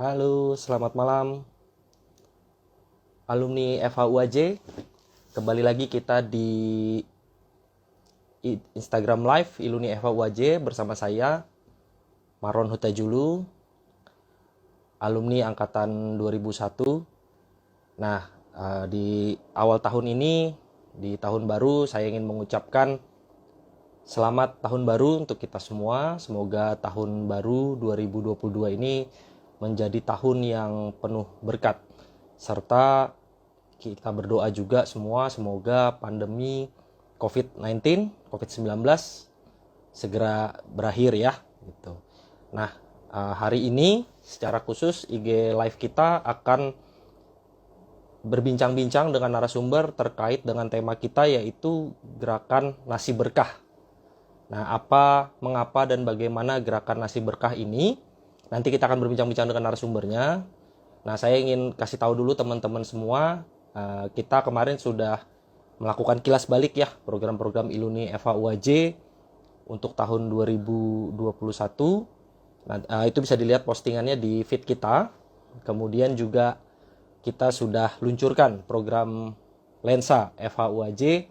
Halo, selamat malam alumni FHUAJ. Kembali lagi kita di Instagram Live Iluni FHUAJ bersama saya Maron Hutajulu, alumni angkatan 2001. Nah, di awal tahun ini, di tahun baru, saya ingin mengucapkan selamat tahun baru untuk kita semua. Semoga tahun baru 2022 ini menjadi tahun yang penuh berkat. Serta kita berdoa juga semua semoga pandemi COVID-19 segera berakhir ya gitu. Nah, hari ini secara khusus IG Live kita akan berbincang-bincang dengan narasumber terkait dengan tema kita, yaitu gerakan nasi berkah. Nah, mengapa dan bagaimana gerakan nasi berkah ini? Nanti kita akan berbincang-bincang dengan narasumbernya. Nah, saya ingin kasih tahu dulu teman-teman semua, kita kemarin sudah melakukan kilas balik ya program-program Iluni FHUAJ untuk tahun 2021. Nah, itu bisa dilihat postingannya di feed kita. Kemudian juga kita sudah luncurkan program Lensa FHUAJ.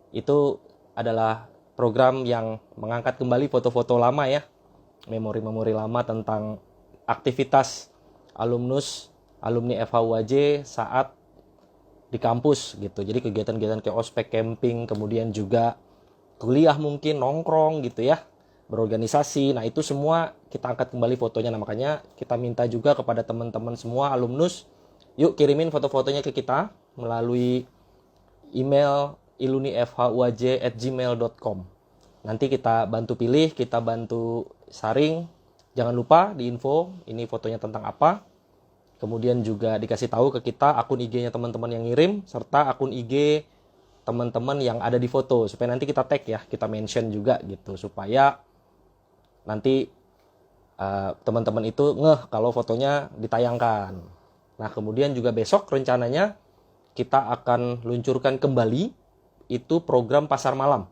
Itu adalah program yang mengangkat kembali foto-foto lama ya, memori-memori lama tentang aktivitas alumni FHUAJ saat di kampus gitu. Jadi kegiatan-kegiatan kayak ospek, camping, kemudian juga kuliah mungkin, nongkrong gitu ya, berorganisasi. Nah, itu semua kita angkat kembali fotonya. Nah, makanya kita minta juga kepada teman-teman semua alumnus, yuk kirimin foto-fotonya ke kita melalui email ilunifhuaj@gmail.com. Nanti kita bantu pilih, kita bantu saring. Jangan lupa di info ini fotonya tentang apa. Kemudian juga dikasih tahu ke kita akun IG-nya teman-teman yang ngirim, serta akun IG teman-teman yang ada di foto, supaya nanti kita tag ya, kita mention juga gitu, supaya nanti teman-teman itu ngeh kalau fotonya ditayangkan. Nah, kemudian juga besok rencananya kita akan luncurkan kembali itu program pasar malam.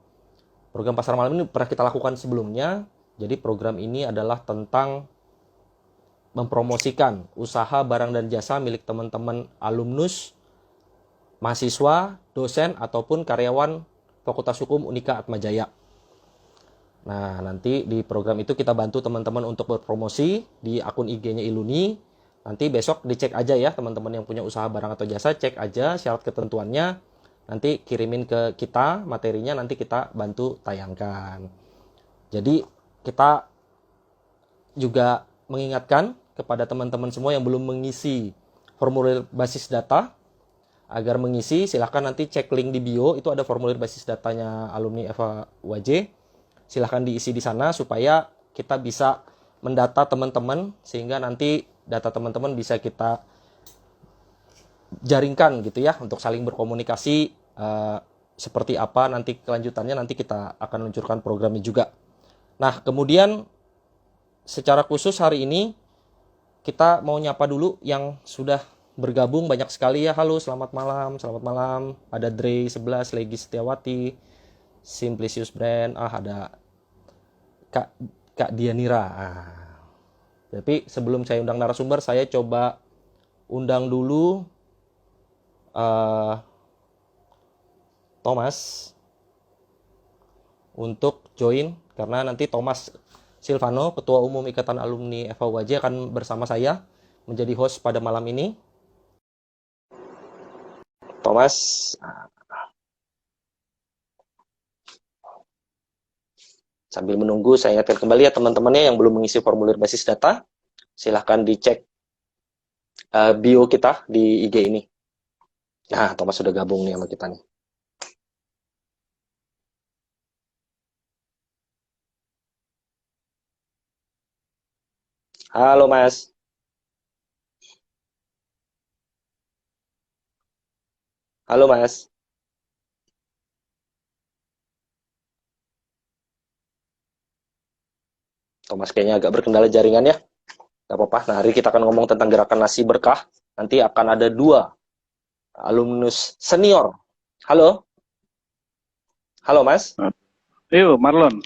Program pasar malam ini pernah kita lakukan sebelumnya. Jadi program ini adalah tentang mempromosikan usaha barang dan jasa milik teman-teman alumnus, mahasiswa, dosen, ataupun karyawan Fakultas Hukum Unika Atmajaya. Nah, nanti di program itu kita bantu teman-teman untuk berpromosi di akun IG-nya Iluni. Nanti besok dicek aja ya teman-teman yang punya usaha barang atau jasa, cek aja syarat ketentuannya. Nanti kirimin ke kita materinya, nanti kita bantu tayangkan. Jadi kita juga mengingatkan kepada teman-teman semua yang belum mengisi formulir basis data, agar mengisi silahkan nanti cek link di bio, itu ada formulir basis datanya alumni FHUAJ. Silahkan diisi di sana supaya kita bisa mendata teman-teman, sehingga nanti data teman-teman bisa kita jaringkan gitu ya, untuk saling berkomunikasi seperti apa nanti kelanjutannya, nanti kita akan luncurkan programnya juga. Nah, kemudian secara khusus hari ini kita mau nyapa dulu yang sudah bergabung banyak sekali ya. Halo, selamat malam, selamat malam. Ada Dre 11, Legi Setiawati, Simplicius Brand, ada Kak Dianira. Tapi sebelum saya undang narasumber, saya coba undang dulu Thomas untuk join, karena nanti Thomas Silvano, Ketua Umum Ikatan Alumni FHUAJ, akan bersama saya menjadi host pada malam ini. Thomas, sambil menunggu, saya ingatkan kembali ya teman-temannya yang belum mengisi formulir basis data, silahkan dicek bio kita di IG ini. Nah, Thomas sudah gabung nih sama kita nih. Halo Mas. Halo Mas. Thomas kayaknya agak berkendala jaringannya. Gak apa-apa. Nah, hari kita akan ngomong tentang gerakan nasi berkah. Nanti akan ada 2 alumnus senior. Halo. Halo Mas. Marlon.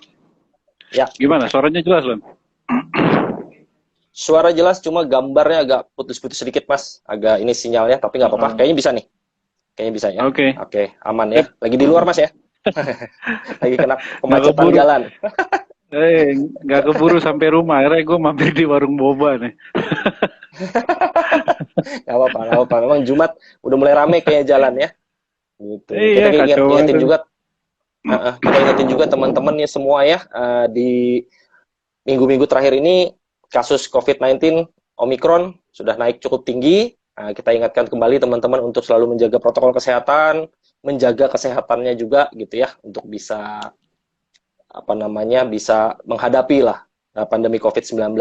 Ya. Gimana? Suaranya jelas, Lon? Suara jelas, cuma gambarnya agak putus-putus sedikit, Mas. Agak ini sinyalnya, tapi nggak apa-apa. Kayaknya bisa nih. Kayaknya bisa ya. Oke. Oke, aman ya. Lagi di luar, Mas ya? Lagi kena Nggak kemacetan keburu, jalan. nggak keburu sampai rumah. Akhirnya gue mampir di warung boba nih. Nggak apa-apa, nggak apa-apa. Memang Jumat udah mulai rame kayaknya jalan ya. Gitu. Kita Iya, kacau ingetin banget. juga, kita ingetin juga teman-teman nih semua ya, di minggu-minggu terakhir ini kasus COVID-19 Omikron sudah naik cukup tinggi. Kita ingatkan kembali teman-teman untuk selalu menjaga protokol kesehatan, menjaga kesehatannya juga gitu ya, untuk bisa bisa menghadapi lah pandemi COVID-19.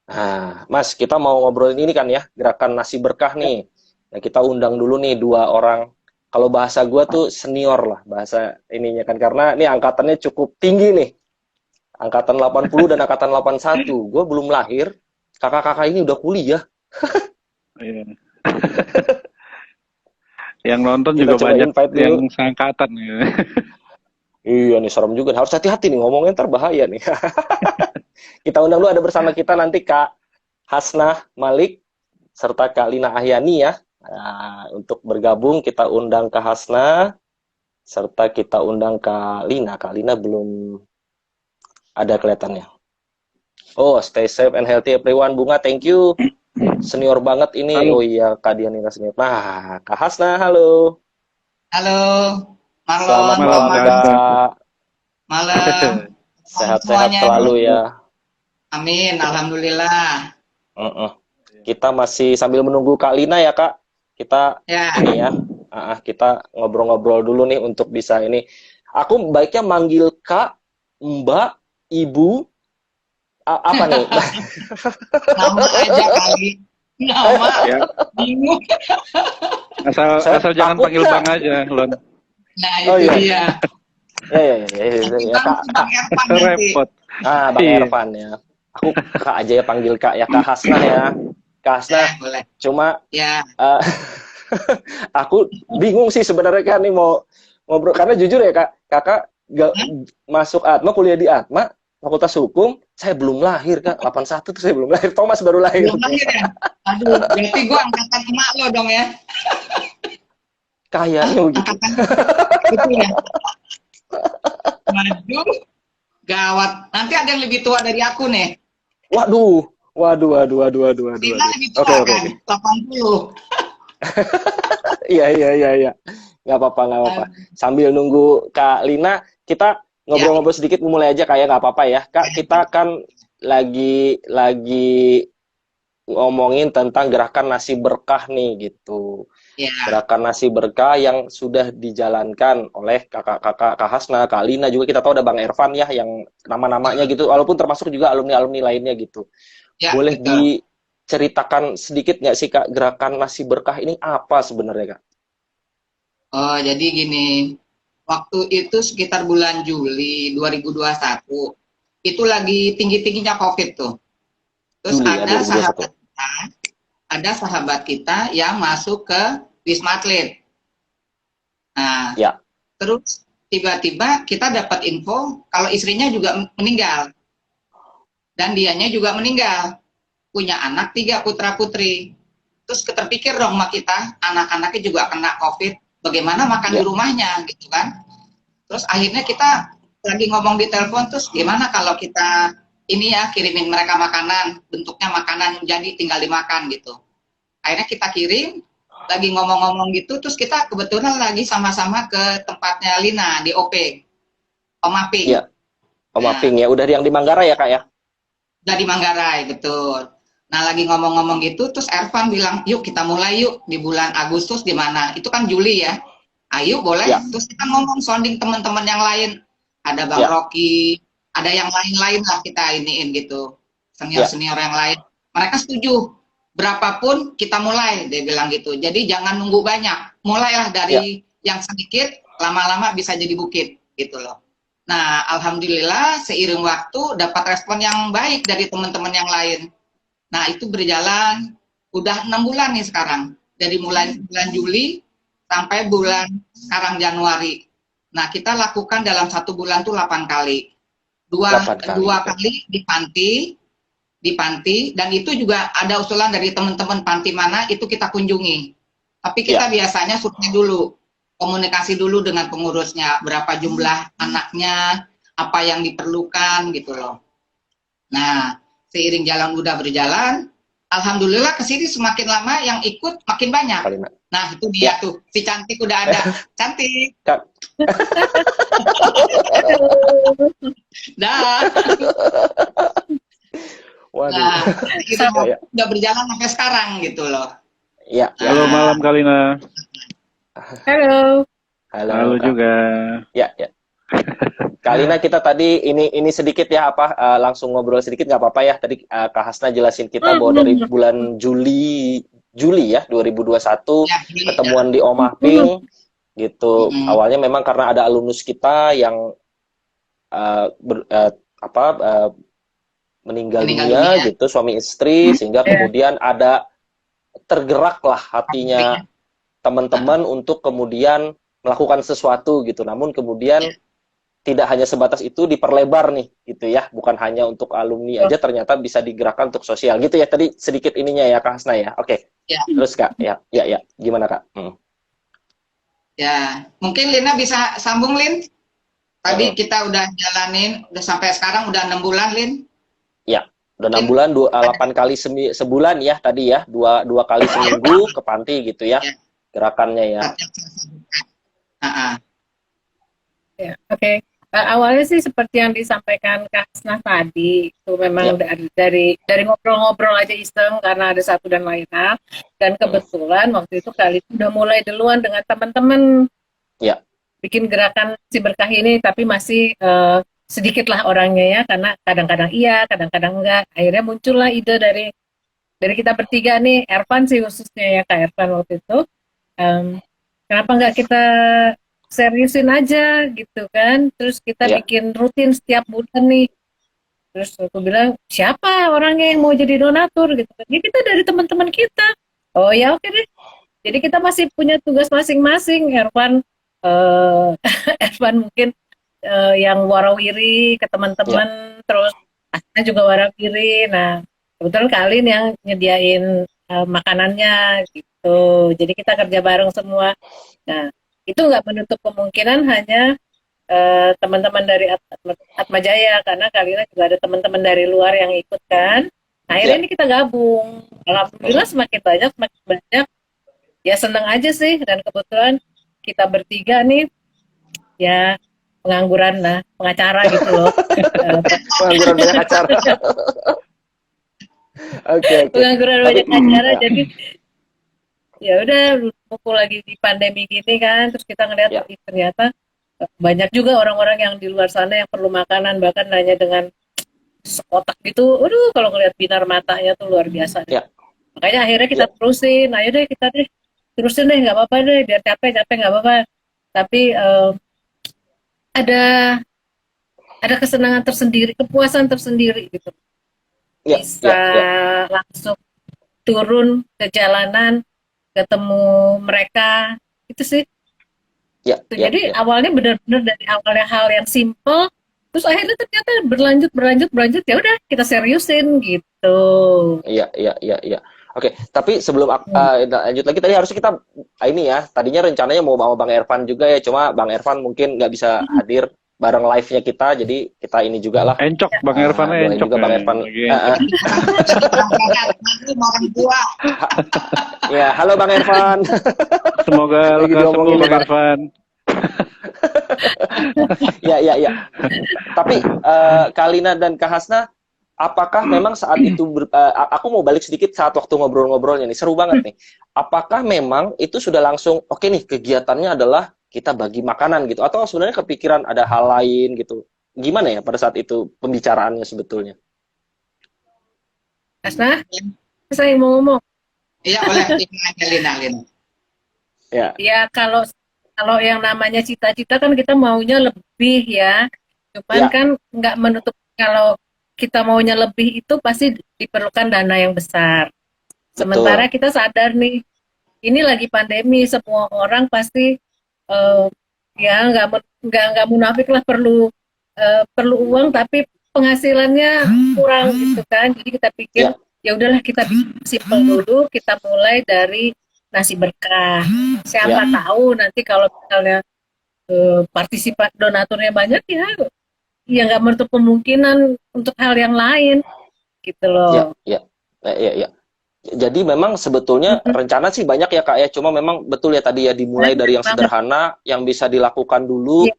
Nah, Mas, kita mau ngobrolin ini kan ya, gerakan nasi berkah nih. Nah, kita undang dulu nih dua orang. Kalau bahasa gue tuh senior lah bahasa ininya kan, karena ini angkatannya cukup tinggi nih. Angkatan 80 dan angkatan 81. Gue belum lahir, kakak-kakak ini udah kuliah. Iya. Yang nonton Kita juga coba banyak invite yang dulu. seangkatan gitu. Iya nih, serem juga. Harus hati-hati nih, ngomongnya ntar bahaya nih. Kita undang dulu, ada bersama kita nanti Kak Hasnah Malik, serta Kak Lina Ahyani ya. Nah, untuk bergabung kita undang Kak Hasnah, serta kita undang Kak Lina. Kak Lina belum ada kelihatannya. Oh, stay safe and healthy everyone. Bunga, thank you. Senior banget ini. Halo. Oh iya, Kak Dian ini senior. Nah, Kak Hasnah, halo. Halo, Selamat Marlon, Malam, malam, Thomas, Kak Hasna. Kak. malam. Malam Sehat-sehat semuanya selalu nih. ya. Amin, alhamdulillah. Uh-uh. Kita masih sambil menunggu Kak Lina ya, Kak. Kita Ya, ini ya, kita ngobrol-ngobrol dulu nih untuk bisa ini. Aku baiknya manggil Kak, Mbak, Ibu, apa nih? nama aja kali. Nama Ya, bingung. Saya asal jangan takut, panggil Kak. Bang aja, Lon. Nah, Oh itu iya. dia. Ya, Nanti ya, Bang, Kak, Bang Ervan nanti. Repot. Bang Iya. Ervan ya. Aku Kak aja ya, panggil Kak ya, Kak Hasnah ya. Kak Hasnah, Boleh. cuma Ya, aku bingung sih sebenarnya kan nih mau ngobrol, karena jujur ya Kak, Kakak gak masuk Atma, kuliah di Atma, Fakultas Hukum, saya belum lahir Kak, 81 tuh saya belum lahir, Thomas baru lahir. belum lahir ya? Aduh, berarti gua angkatan emak lo dong ya? Kayaknya begitu. Angkatan itu ya? Waduh, gawat. Nanti ada yang lebih tua dari aku nih. Waduh, waduh. Tina lebih tua Oke. kan? 80. Iya. Nggak apa-apa. Sambil nunggu Kak Lina, kita ngobrol-ngobrol sedikit, mulai aja kayak nggak apa-apa ya. Kak, kita kan lagi ngomongin tentang gerakan nasi berkah nih gitu. Ya, Gerakan nasi berkah yang sudah dijalankan oleh kakak-kakak Kak Hasna, Kak Lina, juga kita tahu ada Bang Ervan ya yang nama-namanya gitu, walaupun termasuk juga alumni-alumni lainnya gitu. ya, Boleh betul. diceritakan sedikit nggak sih Kak, gerakan nasi berkah ini apa sebenarnya Kak? Oh, jadi gini, waktu itu sekitar bulan Juli 2021, itu lagi tinggi-tingginya COVID tuh. Terus Juli ya, 2021. ada sahabat kita yang masuk ke Wisma Atlet. Nah, Ya, terus tiba-tiba kita dapat info kalau istrinya juga meninggal. Dan dianya juga meninggal. Punya anak 3 putra-putri. Terus terpikir dong sama kita, anak-anaknya juga kena COVID, bagaimana makan di rumahnya gitu kan. Terus akhirnya kita lagi ngomong di telepon, terus gimana kalau kita ini ya kirimin mereka makanan, bentuknya makanan jadi tinggal dimakan gitu. Akhirnya kita kirim, lagi ngomong-ngomong gitu, terus kita kebetulan lagi sama-sama ke tempatnya Lina di OP, Om Aping. ya. Om Aping ya, udah yang di Manggarai ya Kak ya? Udah di Manggarai, betul. Nah, lagi ngomong-ngomong gitu, terus Ervan bilang, yuk kita mulai yuk di bulan Agustus di mana? Itu kan Juli ya. Ayo boleh. Ya. Terus kita ngomong sounding teman-teman yang lain. Ada Bang Rocky, ada yang lain-lain lah kita iniin gitu. Senior-senior yang lain. Mereka setuju. Berapapun kita mulai, dia bilang gitu. Jadi jangan nunggu banyak. Mulailah dari yang sedikit, lama-lama bisa jadi bukit gitu loh. Nah, alhamdulillah seiring waktu dapat respon yang baik dari teman-teman yang lain. Nah, itu berjalan udah 6 bulan nih sekarang. Dari mulai bulan Juli sampai bulan sekarang Januari. Nah, kita lakukan dalam 1 bulan tuh 8 kali. Dua kali di panti, di panti, dan itu juga ada usulan dari teman-teman panti mana itu kita kunjungi. Tapi kita biasanya survei dulu, komunikasi dulu dengan pengurusnya, berapa jumlah anaknya, apa yang diperlukan gitu loh. Nah, seiring jalan udah berjalan, alhamdulillah kesini semakin lama yang ikut makin banyak. Kalina. Nah, itu dia tuh, si cantik udah ada. Cantik. Kak. Dah. Waduh. Nah, kita Ya. udah berjalan sampai sekarang gitu loh. Ya. Halo malam Kalina. Halo. Halo Kak. juga. Ya. Kalina, kita tadi ini sedikit ya langsung ngobrol sedikit nggak apa-apa ya. Tadi Kak Hasna jelasin kita bahwa dari bulan Juli ya 2021 Ya, ketemuan di Omah Ping gitu. Awalnya memang karena ada alumnus kita yang meninggal dunia gitu, suami istri, sehingga kemudian ada tergeraklah hatinya teman-teman untuk kemudian melakukan sesuatu gitu. Namun kemudian tidak hanya sebatas itu, diperlebar nih gitu ya, bukan hanya untuk alumni aja, ternyata bisa digerakkan untuk sosial gitu ya. Tadi sedikit ininya ya Kak Hasna ya. Oke. Ya. Terus Kak, ya. Gimana Kak? Ya, mungkin Lina bisa sambung, Lin. Tadi kita udah jalanin, udah sampai sekarang udah 6 bulan, Lin. Ya, udah 6 bulan, 8 kali sebulan ya tadi ya, dua kali seminggu ke panti gitu ya, gerakannya ya. Ya, oke. Awalnya sih seperti yang disampaikan Kak Hasna tadi, itu memang dari ngobrol-ngobrol aja iseng karena ada satu dan lain hal, dan kebetulan waktu itu kali itu udah mulai duluan dengan teman-teman bikin gerakan si berkah ini, tapi masih sedikit lah orangnya ya, karena kadang-kadang iya, kadang-kadang enggak. Akhirnya muncullah ide dari kita bertiga nih, Ervan sih khususnya ya, Kak Ervan waktu itu, kenapa enggak kita seriusin aja gitu kan, terus kita bikin rutin setiap bulan nih. Terus aku bilang, siapa orangnya yang mau jadi donatur gitu kan? Ya kita dari teman-teman kita. Oh ya oke deh. Jadi kita masih punya tugas masing-masing. Ervan Ervan mungkin yang warawiri ke teman-teman, terus Asna juga warawiri. Nah kebetulan Kalin yang nyediain makanannya gitu. Jadi kita kerja bareng semua. Nah itu nggak menutup kemungkinan hanya teman-teman dari Atmajaya, karena Kalina juga ada teman-teman dari luar yang ikut kan. Nah, akhirnya ini kita gabung. Alhamdulillah semakin banyak. Ya senang aja sih, dan kebetulan kita bertiga nih ya pengangguran lah, pengacara gitu loh. Pengangguran banyak acara. Oke. Pengangguran banyak acara, jadi ya udah pukul lagi di pandemi gini kan, terus kita ngeliat ternyata banyak juga orang-orang yang di luar sana yang perlu makanan, bahkan hanya dengan sekotak gitu, aduh kalau ngeliat binar matanya tuh luar biasa deh. Makanya akhirnya kita terusin, ayo deh kita terusin deh, nggak apa-apa deh, biar capek nggak apa-apa, tapi ada kesenangan tersendiri, kepuasan tersendiri gitu, bisa langsung turun ke jalanan, ketemu mereka, itu sih. Jadi awalnya benar-benar dari awalnya hal yang simple, terus akhirnya ternyata berlanjut, ya udah kita seriusin gitu. Iya. Oke, tapi sebelum lanjut lagi, tadi harusnya kita ini ya, tadinya rencananya mau Bang Ervan juga ya, cuma Bang Ervan mungkin nggak bisa hadir bareng live-nya kita, jadi kita ini juga lah. Encok, Bang Ervan encok. Juga Bang Ervan. Ya, halo Bang Ervan. Semoga lekas sembuh Bang Ervan. Ya. Tapi Kalina dan Kak Hasna, apakah memang saat itu aku mau balik sedikit saat waktu ngobrol-ngobrolnya nih, seru banget nih. Apakah memang itu sudah langsung oke nih, kegiatannya adalah kita bagi makanan gitu, atau sebenarnya kepikiran ada hal lain gitu? Gimana ya pada saat itu pembicaraannya sebetulnya? Hasna, saya mau ngomong. Iya boleh, Lina. Ya kalau yang namanya cita-cita kan kita maunya lebih ya, cuman kan nggak menutup kalau kita maunya lebih itu pasti diperlukan dana yang besar. Sementara kita sadar nih, ini lagi pandemi, semua orang pasti ya nggak munafik lah, perlu uang, tapi penghasilannya kurang gitu kan. Jadi kita pikir ya udahlah kita simpel dulu, kita mulai dari nasi berkah. Siapa tahu nanti kalau misalnya partisipan donaturnya banyak ya nggak menutup kemungkinan untuk hal yang lain gitu loh. Ya. Jadi memang sebetulnya rencana sih banyak ya Kak ya, cuma memang betul ya tadi ya dimulai dari yang sederhana, yang bisa dilakukan dulu,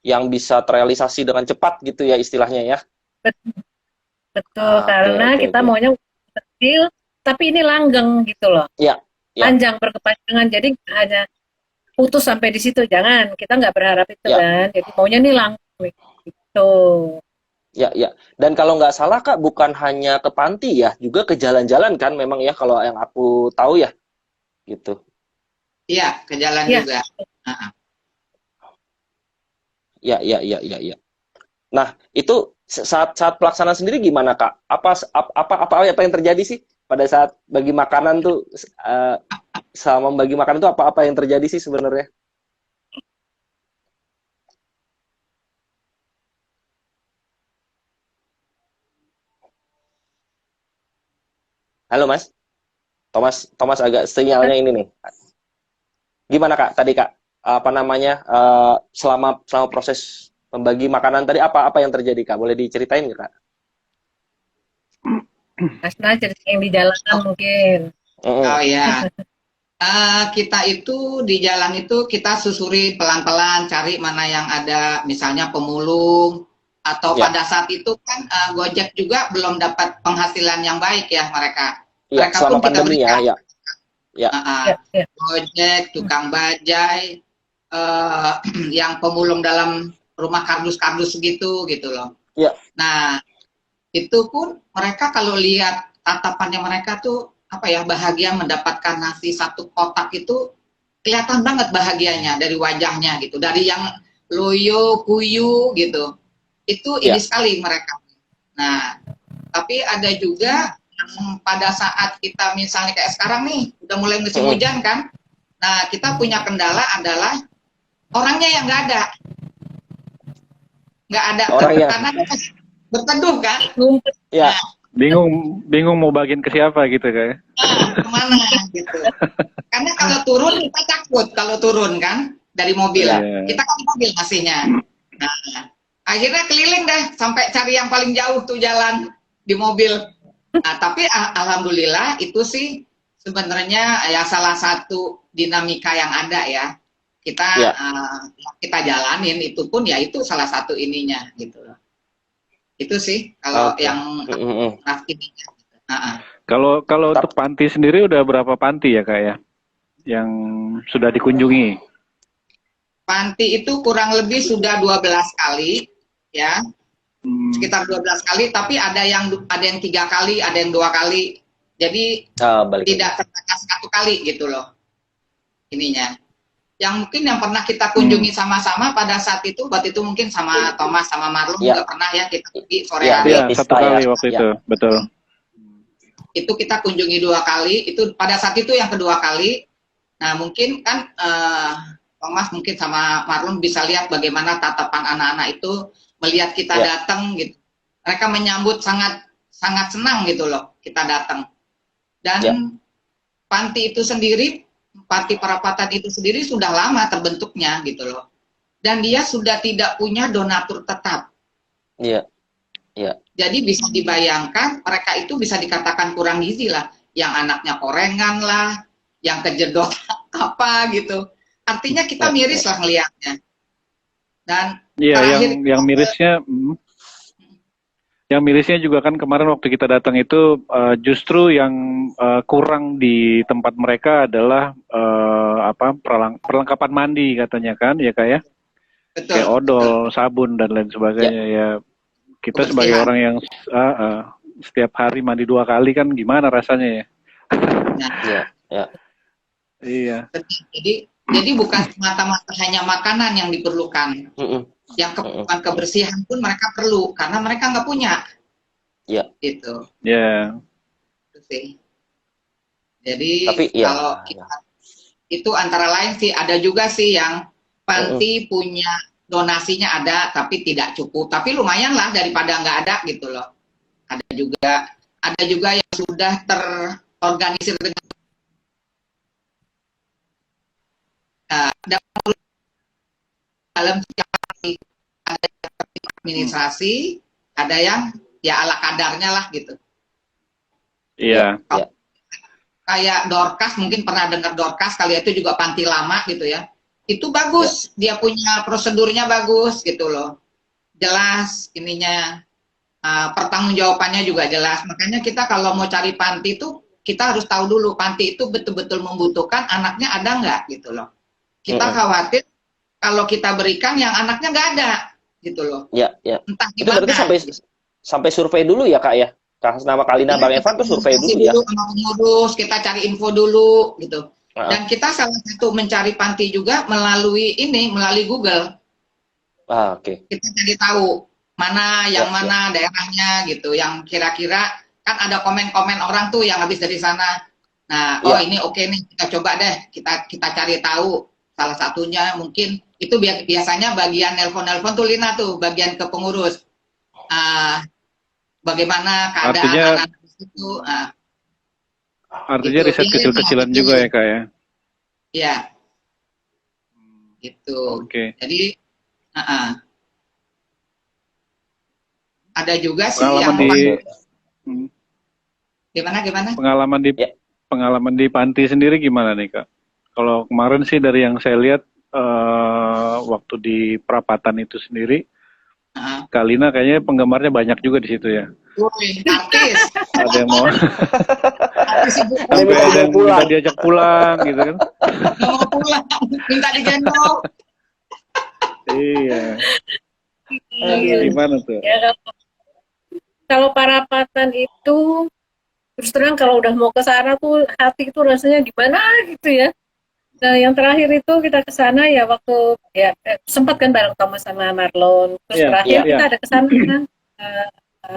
yang bisa terrealisasi dengan cepat gitu ya istilahnya ya. Betul, karena kita maunya kecil, tapi ini langgeng gitu loh. Iya. Panjang berkepanjangan, jadi hanya putus sampai di situ, jangan. Kita nggak berharap itu kan, jadi maunya nih langgeng gitu. Ya. Dan kalau nggak salah Kak, bukan hanya ke panti ya, juga ke jalan-jalan kan memang ya kalau yang aku tahu ya, gitu. Iya, ke jalan juga. Ya. Nah, itu saat pelaksanaan sendiri gimana Kak? Apa yang terjadi sih pada saat bagi makanan tuh selama bagi makanan tuh apa yang terjadi sih sebenarnya? Halo Mas, Thomas agak sinyalnya ini nih. Gimana Kak? Tadi Kak, apa namanya selama proses membagi makanan tadi apa yang terjadi Kak? Boleh diceritain nggak Kak? Asna cerita yang di jalanan mungkin. Oh ya, kita itu di jalan itu kita susuri pelan-pelan cari mana yang ada misalnya pemulung atau pada saat itu kan Gojek juga belum dapat penghasilan yang baik ya mereka. Mereka selama pun kita pandemi berikan. Ya. Gojek, tukang bajai, yang pemulung dalam rumah kardus-kardus gitu loh. Ya. Nah, itu pun mereka kalau lihat tatapannya mereka tuh apa ya bahagia mendapatkan nasi satu kotak itu kelihatan banget bahagianya dari wajahnya gitu, dari yang loyo kuyu gitu. Itu ini sekali mereka. Nah, tapi ada juga yang pada saat kita misalnya kayak sekarang nih, udah mulai musim hujan kan. Nah, kita punya kendala adalah orangnya yang nggak ada. Karena berteduh kan. Ya. Nah, bingung mau bagiin ke siapa gitu kayak. Kemana gitu. Karena kalau turun kita takut kalau turun kan dari mobil. Kita kan di mobil ngasihnya. Nah, akhirnya keliling deh sampai cari yang paling jauh tuh jalan di mobil. Nah, tapi alhamdulillah itu sih sebenarnya ya salah satu dinamika yang ada ya. Kita jalanin itu pun ya itu salah satu ininya gitu loh. Itu sih kalau yang ininya. Kalau untuk panti sendiri udah berapa panti ya Kak ya yang sudah dikunjungi? Panti itu kurang lebih sudah 12 kali ya. Sekitar 12 kali, tapi ada yang 3 kali, ada yang 2 kali. Jadi tidak terbatas 1 kali gitu loh. Ininya. Yang mungkin yang pernah kita kunjungi sama-sama pada saat itu, waktu itu mungkin sama Thomas sama Marlon juga pernah ya kita pergi sore hari. Iya, 1 kali waktu itu, betul. Itu kita kunjungi 2 kali, itu pada saat itu yang kedua kali. Nah mungkin kan Thomas mungkin sama Marlon bisa lihat bagaimana tatapan anak-anak itu melihat kita datang gitu. Mereka menyambut sangat senang gitu loh kita datang. Dan panti itu sendiri, panti perapatan itu sendiri sudah lama terbentuknya gitu loh. Dan dia sudah tidak punya donatur tetap. Iya. Jadi bisa dibayangkan mereka itu bisa dikatakan kurang gizi lah. Yang anaknya korengan lah, yang kejedot apa gitu. Artinya kita miris lah ngelihatnya. Dan yang mirisnya juga kan kemarin waktu kita datang itu justru yang kurang di tempat mereka adalah perlengkapan mandi katanya kan ya Kak ya. Betul. Kayak odol, sabun dan lain sebagainya ya. Kita sebagai orang yang setiap hari mandi 2 kali kan gimana rasanya ya? Iya. Jadi bukan semata-mata hanya makanan yang diperlukan. Yang kebersihan pun mereka perlu karena mereka nggak punya. Gitu. Jadi kalau kita itu antara lain sih ada juga sih yang panti punya donasinya ada tapi tidak cukup, tapi lumayan lah daripada nggak ada gitu loh. Ada juga yang sudah terorganisir dengan dalam ada administrasi, ada yang ya ala kadarnya lah gitu. Iya. Ya. Kayak Dorcas, mungkin pernah dengar Dorcas, kali itu juga panti lama gitu ya. Itu bagus, dia punya prosedurnya bagus gitu loh. Jelas ininya, pertanggungjawabannya juga jelas. Makanya kita kalau mau cari panti itu, kita harus tahu dulu panti itu betul-betul membutuhkan, anaknya ada nggak gitu loh. Kita khawatir kalau kita berikan yang anaknya nggak ada gitu loh. Ya, ya. Entah Itu gimana. berarti sampai survei dulu ya, Kak ya? Nama Kalina Bang Evan tuh survei dulu ya. Sama pengurus, kita cari info dulu gitu. Dan kita salah satu mencari panti juga melalui Google. Oke. Kita cari tahu mana yang mana daerahnya gitu, yang kira-kira kan ada komen-komen orang tuh yang habis dari sana. Nah, ini oke nih, kita coba deh, kita cari tahu. Salah satunya mungkin itu biasanya bagian nelpon-nelpon tuh Lina tuh, bagian ke pengurus. Bagaimana keadaan anak-anak itu? Artinya itu, riset kecil-kecilan juga ya, Kak ya? Iya. Gitu. Oke. Jadi, ada juga sih Pengalaman gimana? Pengalaman di panti sendiri gimana nih, Kak? Kalau kemarin sih dari yang saya lihat waktu di perapatan itu sendiri, Kalina kayaknya penggemarnya banyak juga di situ ya. Wih, artis. Ada yang mau Artis ibu. sampai ada yang minta diajak pulang gitu kan? Nggak mau pulang, minta digendong. Iya. Gimana tuh? Ya, kalau parapatan itu terus terang kalau udah mau ke sana tuh hati itu rasanya gimana gitu ya. Nah, yang terakhir itu kita ke sana ya waktu ya sempat kan bareng Thomas sama Marlon. Terus terakhir kita ada ke sana kan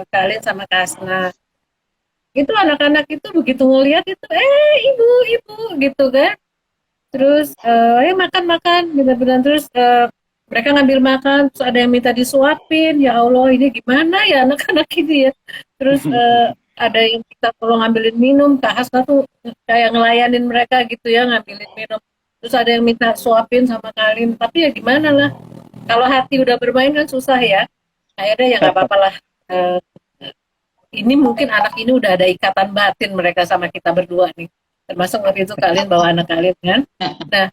kalian sama Kasna. Itu anak-anak itu begitu ngeliat itu ibu gitu kan. Terus makan benar-benar terus mereka ngambil makan, terus ada yang minta disuapin, ya Allah ini gimana ya anak-anak ini ya. Terus ada yang kita tolong ngambilin minum, Kak Hasna tuh kayak ngelayanin mereka gitu ya, ngambilin minum. Terus ada yang minta suapin sama Kalin, tapi ya gimana lah. Kalau hati udah bermain kan susah ya. Akhirnya ya nggak apa-apa lah. Ini mungkin anak ini udah ada ikatan batin mereka sama kita berdua nih. Termasuk waktu itu kalian bawa anak kalian kan. Nah,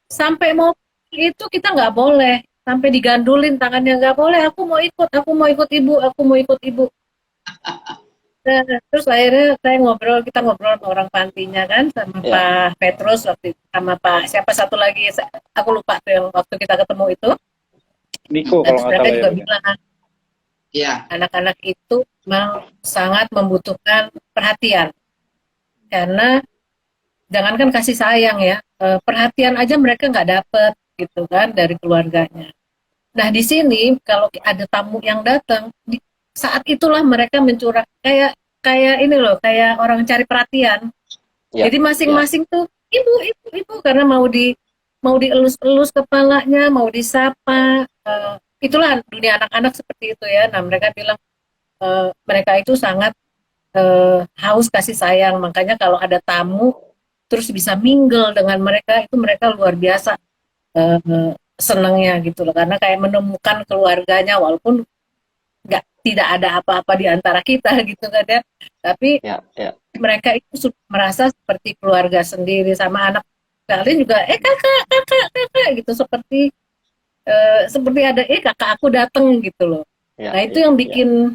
sampai mau itu kita nggak boleh, sampai digandulin tangannya nggak boleh, aku mau ikut ibu. Nah, terus akhirnya kita ngobrol sama orang pantinya kan, sama Pak Petrus waktu itu, sama Pak siapa satu lagi, aku lupa tuh yang waktu kita ketemu itu. Niko kalau nggak mereka salah juga ya. bilang, anak-anak itu memang sangat membutuhkan perhatian, karena jangankan kasih sayang ya, perhatian aja mereka nggak dapet gitu kan dari keluarganya. Nah di sini kalau ada tamu yang datang, saat itulah mereka mencurah kayak ini loh, kayak orang cari perhatian. Jadi masing-masing tuh ibu karena mau dielus-elus kepalanya, mau disapa. Itulah dunia anak-anak seperti itu ya. Nah mereka bilang mereka itu sangat haus kasih sayang. Makanya kalau ada tamu terus bisa mingle dengan mereka, itu mereka luar biasa senangnya gitu loh, karena kayak menemukan keluarganya walaupun tidak ada apa-apa di antara kita gitu kan ya, tapi mereka itu merasa seperti keluarga sendiri. Sama anak kalian juga kakak gitu, seperti ada kakak aku datang gitu loh. Nah itu yang bikin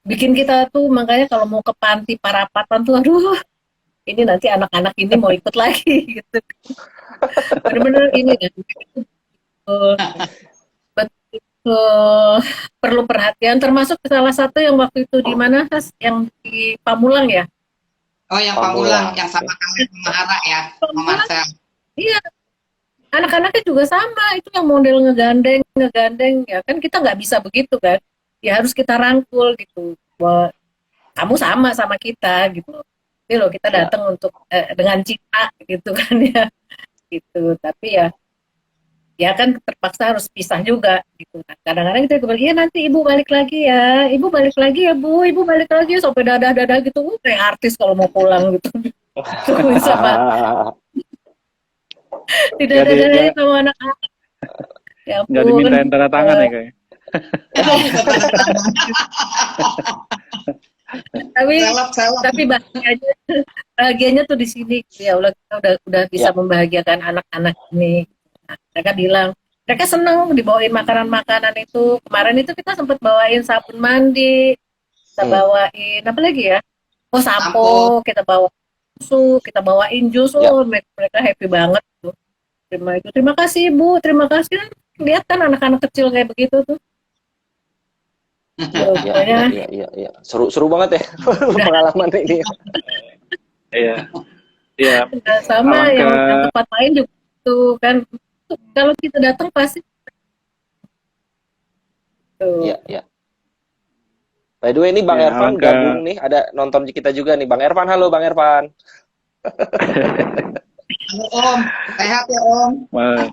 kita tuh, makanya kalau mau ke panti parapatan tuh aduh, ini nanti anak-anak ini mau ikut lagi gitu. Benar-benar ini kan betul perlu perhatian, termasuk salah satu yang waktu itu di mana yang di Pamulang ya. Oh yang Pamulang yang sama kalian sama Ara ya, sama Marcel. Iya, anak-anaknya juga sama, itu yang model ngegandeng ya kan, kita nggak bisa begitu kan, ya harus kita rangkul gitu, bahwa kamu sama kita gitu. Ini loh kita datang untuk dengan cinta gitu kan ya gitu. Tapi ya ya kan terpaksa harus pisah juga gitu. Nah, kadang-kadang kita bilang, iya nanti ibu balik lagi ya, ibu balik lagi ya bu, ibu balik lagi ya, sampai dadah-dadah gitu. Kayak artis kalau mau pulang gitu. Tungguin sama tidak Nggak di, dadah nggak, sama anak-anak. Ya nggak ampun. dimintain tanda tangan ya kayak. Tapi Seleb. tapi bahagianya tuh di sini ya Allah, kita udah bisa Ya. membahagiakan anak-anak ini. Nah, mereka bilang mereka senang dibawain makanan-makanan itu. Kemarin itu kita sempat bawain sabun mandi, kita bawain apa lagi ya, sampo, kita bawa susu, kita bawain jus. Ya. Mereka happy banget tuh. Terima kasih ibu, terima kasih. Lihat kan anak-anak kecil kayak begitu tuh. Ya, iya. Seru banget ya pengalaman ini. Iya. Iya. Nah, sama Alangkah- yang tempat lain juga tuh kan. Kalau kita datang pasti tuh. Iya. By the way, ini Bang Ya, Ervan alangkah- gabung nih, ada nonton kita juga nih. Bang Ervan, halo Bang Ervan. Halo Om, sehat ya Om. Wah.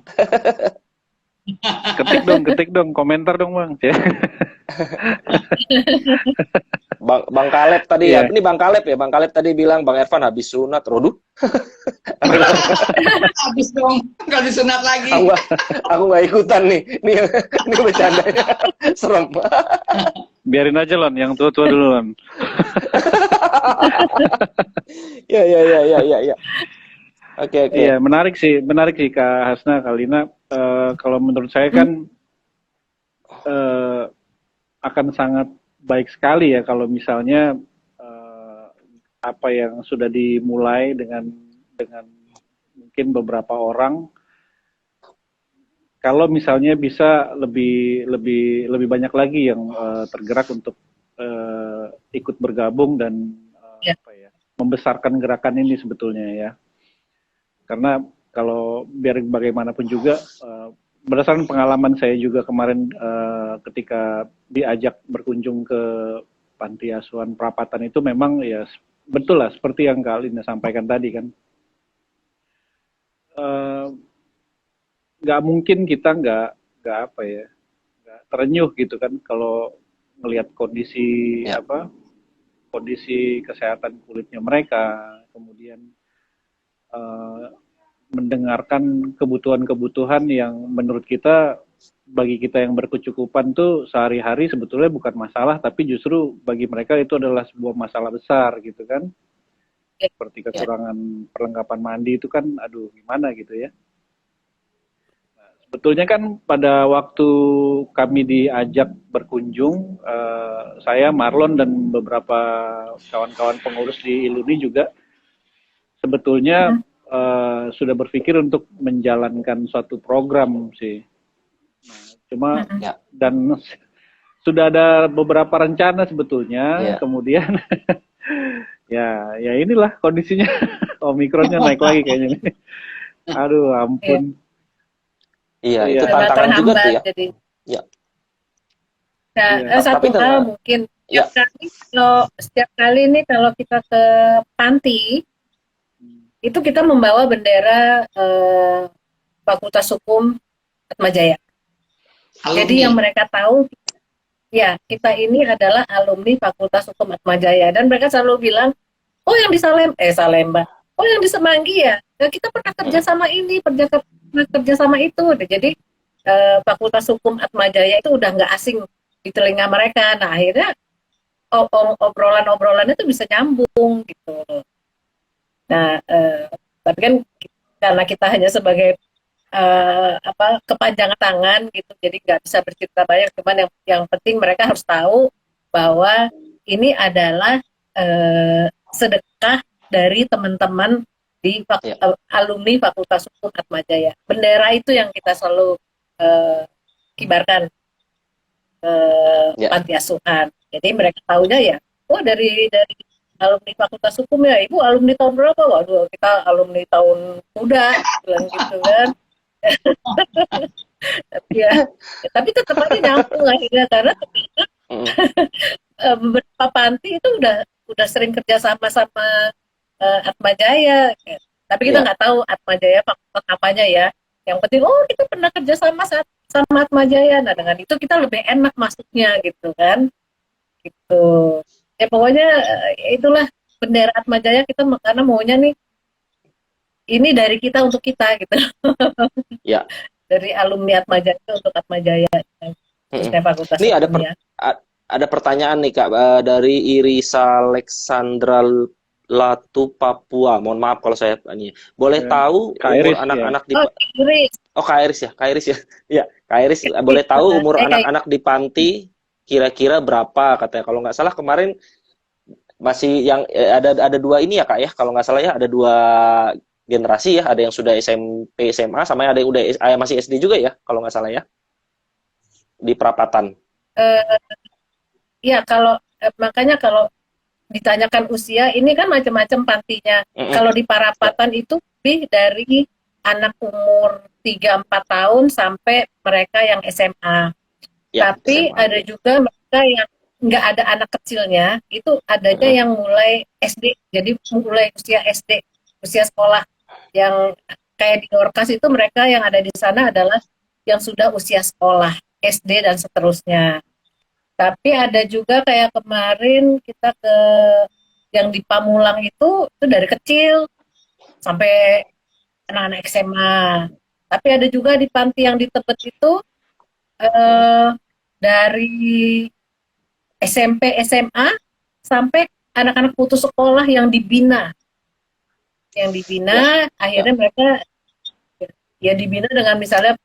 Ketik dong, komentar dong Bang. Ya. Bang Kaleb tadi Iya. ya, ini Bang Kaleb ya. Bang Kaleb tadi bilang Bang Ervan habis sunat. Roduh, Habis dong, nggak disunat lagi. aku nggak ikutan nih. Ini bercandanya serem. Biarin aja Lon, yang tua-tua dulu Lon. Ya. Oke. Iya, menarik sih Kak Hasna, Kalina. Kalau menurut saya kan akan sangat baik sekali ya kalau misalnya apa yang sudah dimulai dengan mungkin beberapa orang, kalau misalnya bisa lebih banyak lagi yang tergerak untuk ikut bergabung dan membesarkan gerakan ini sebetulnya ya. Karena kalau biar bagaimanapun juga, berdasarkan pengalaman saya juga kemarin ketika diajak berkunjung ke Panti Asuhan Prapatan itu memang ya betul lah seperti yang Kak Lina sampaikan tadi kan. Nggak mungkin kita nggak terenyuh gitu kan kalau melihat kondisi kondisi kesehatan kulitnya mereka, kemudian mendengarkan kebutuhan-kebutuhan yang menurut kita, bagi kita yang berkecukupan tuh sehari-hari sebetulnya bukan masalah, tapi justru bagi mereka itu adalah sebuah masalah besar gitu kan. Seperti kekurangan perlengkapan mandi itu kan, aduh gimana gitu ya. Nah, sebetulnya kan pada waktu kami diajak berkunjung, saya, Marlon, dan beberapa kawan-kawan pengurus di Iluni juga sebetulnya sudah berpikir untuk menjalankan suatu program sih. Nah, cuma dan sudah ada beberapa rencana sebetulnya, kemudian ya inilah kondisinya. Omikronnya naik lagi kayaknya. Aduh, ampun. Iya, itu tantangan juga tuh ya. Jadi. Ya. Nah, satu hal mungkin setiap kali nih kalau kita ke panti itu kita membawa bendera Fakultas Hukum Atmajaya. Jadi yang mereka tahu, ya kita ini adalah alumni Fakultas Hukum Atmajaya, dan mereka selalu bilang, oh yang di Salemba, oh yang di Semanggi ya, kita pernah kerja sama ini, pernah kerja sama itu. Jadi Fakultas Hukum Atmajaya itu udah nggak asing di telinga mereka. Nah akhirnya obrolan-obrolan itu bisa nyambung gitu. Nah, tapi kan karena kita hanya sebagai kepanjangan tangan gitu, jadi nggak bisa bercerita banyak. Cuman yang penting mereka harus tahu bahwa ini adalah sedekah dari teman-teman di alumni Fakultas Hukum Atmajaya. Bendera itu yang kita selalu kibarkan panti asuhan. Jadi mereka tahunya ya, oh dari alumni Fakultas Hukum ya, ibu alumni tahun berapa? Waduh, kita alumni tahun muda, bilang gitu kan. tapi tetap aja nyambung akhirnya, karena beberapa panti itu udah sering kerja sama Atmajaya. Tapi kita nggak tahu Atmajaya fakultas apanya ya. Yang penting oh kita pernah kerja sama sama Atma Jaya. Nah dengan itu kita lebih enak masuknya gitu kan. Gitu. Ya pokoknya itulah bendera Atma Jaya kita karena maunya nih ini dari kita untuk kita gitu. Ya. Dari alumni Atma Jaya untuk Atma Jaya. Khususnya Fakultas Ini Hukum ya. ada pertanyaan nih Kak dari Irisa Alexandra Latu Papua. Mohon maaf kalau saya tanya. Boleh tahu Kak umur Iris, anak-anak di Iris. Oh, Kak Iris ya. Kak Iris ya. Iya, Kak Iris boleh tahu umur anak-anak di panti kira-kira berapa katanya. Kalau nggak salah kemarin masih yang ada dua ini ya Kak ya. Kalau nggak salah ya ada dua generasi ya. Ada yang sudah SMP, SMA sama ada yang udah masih SD juga ya kalau nggak salah ya. Di Perapatan. Ya kalau makanya kalau ditanyakan usia ini kan macam-macam pantinya. Kalau di Parapatan itu lebih dari anak umur 3-4 tahun sampai mereka yang SMA. Ya, Tapi SMA. ada juga mereka yang nggak ada anak kecilnya, itu adanya yang mulai SD. Jadi mulai usia SD, usia sekolah. Yang kayak di Orkas itu mereka yang ada di sana adalah yang sudah usia sekolah, SD dan seterusnya. Tapi ada juga kayak kemarin kita ke yang di Pamulang itu dari kecil sampai anak-anak SMA. Tapi ada juga di panti yang di Tebet itu dari SMP, SMA sampai anak-anak putus sekolah yang dibina. Yang dibina akhirnya mereka ya dibina dengan misalnya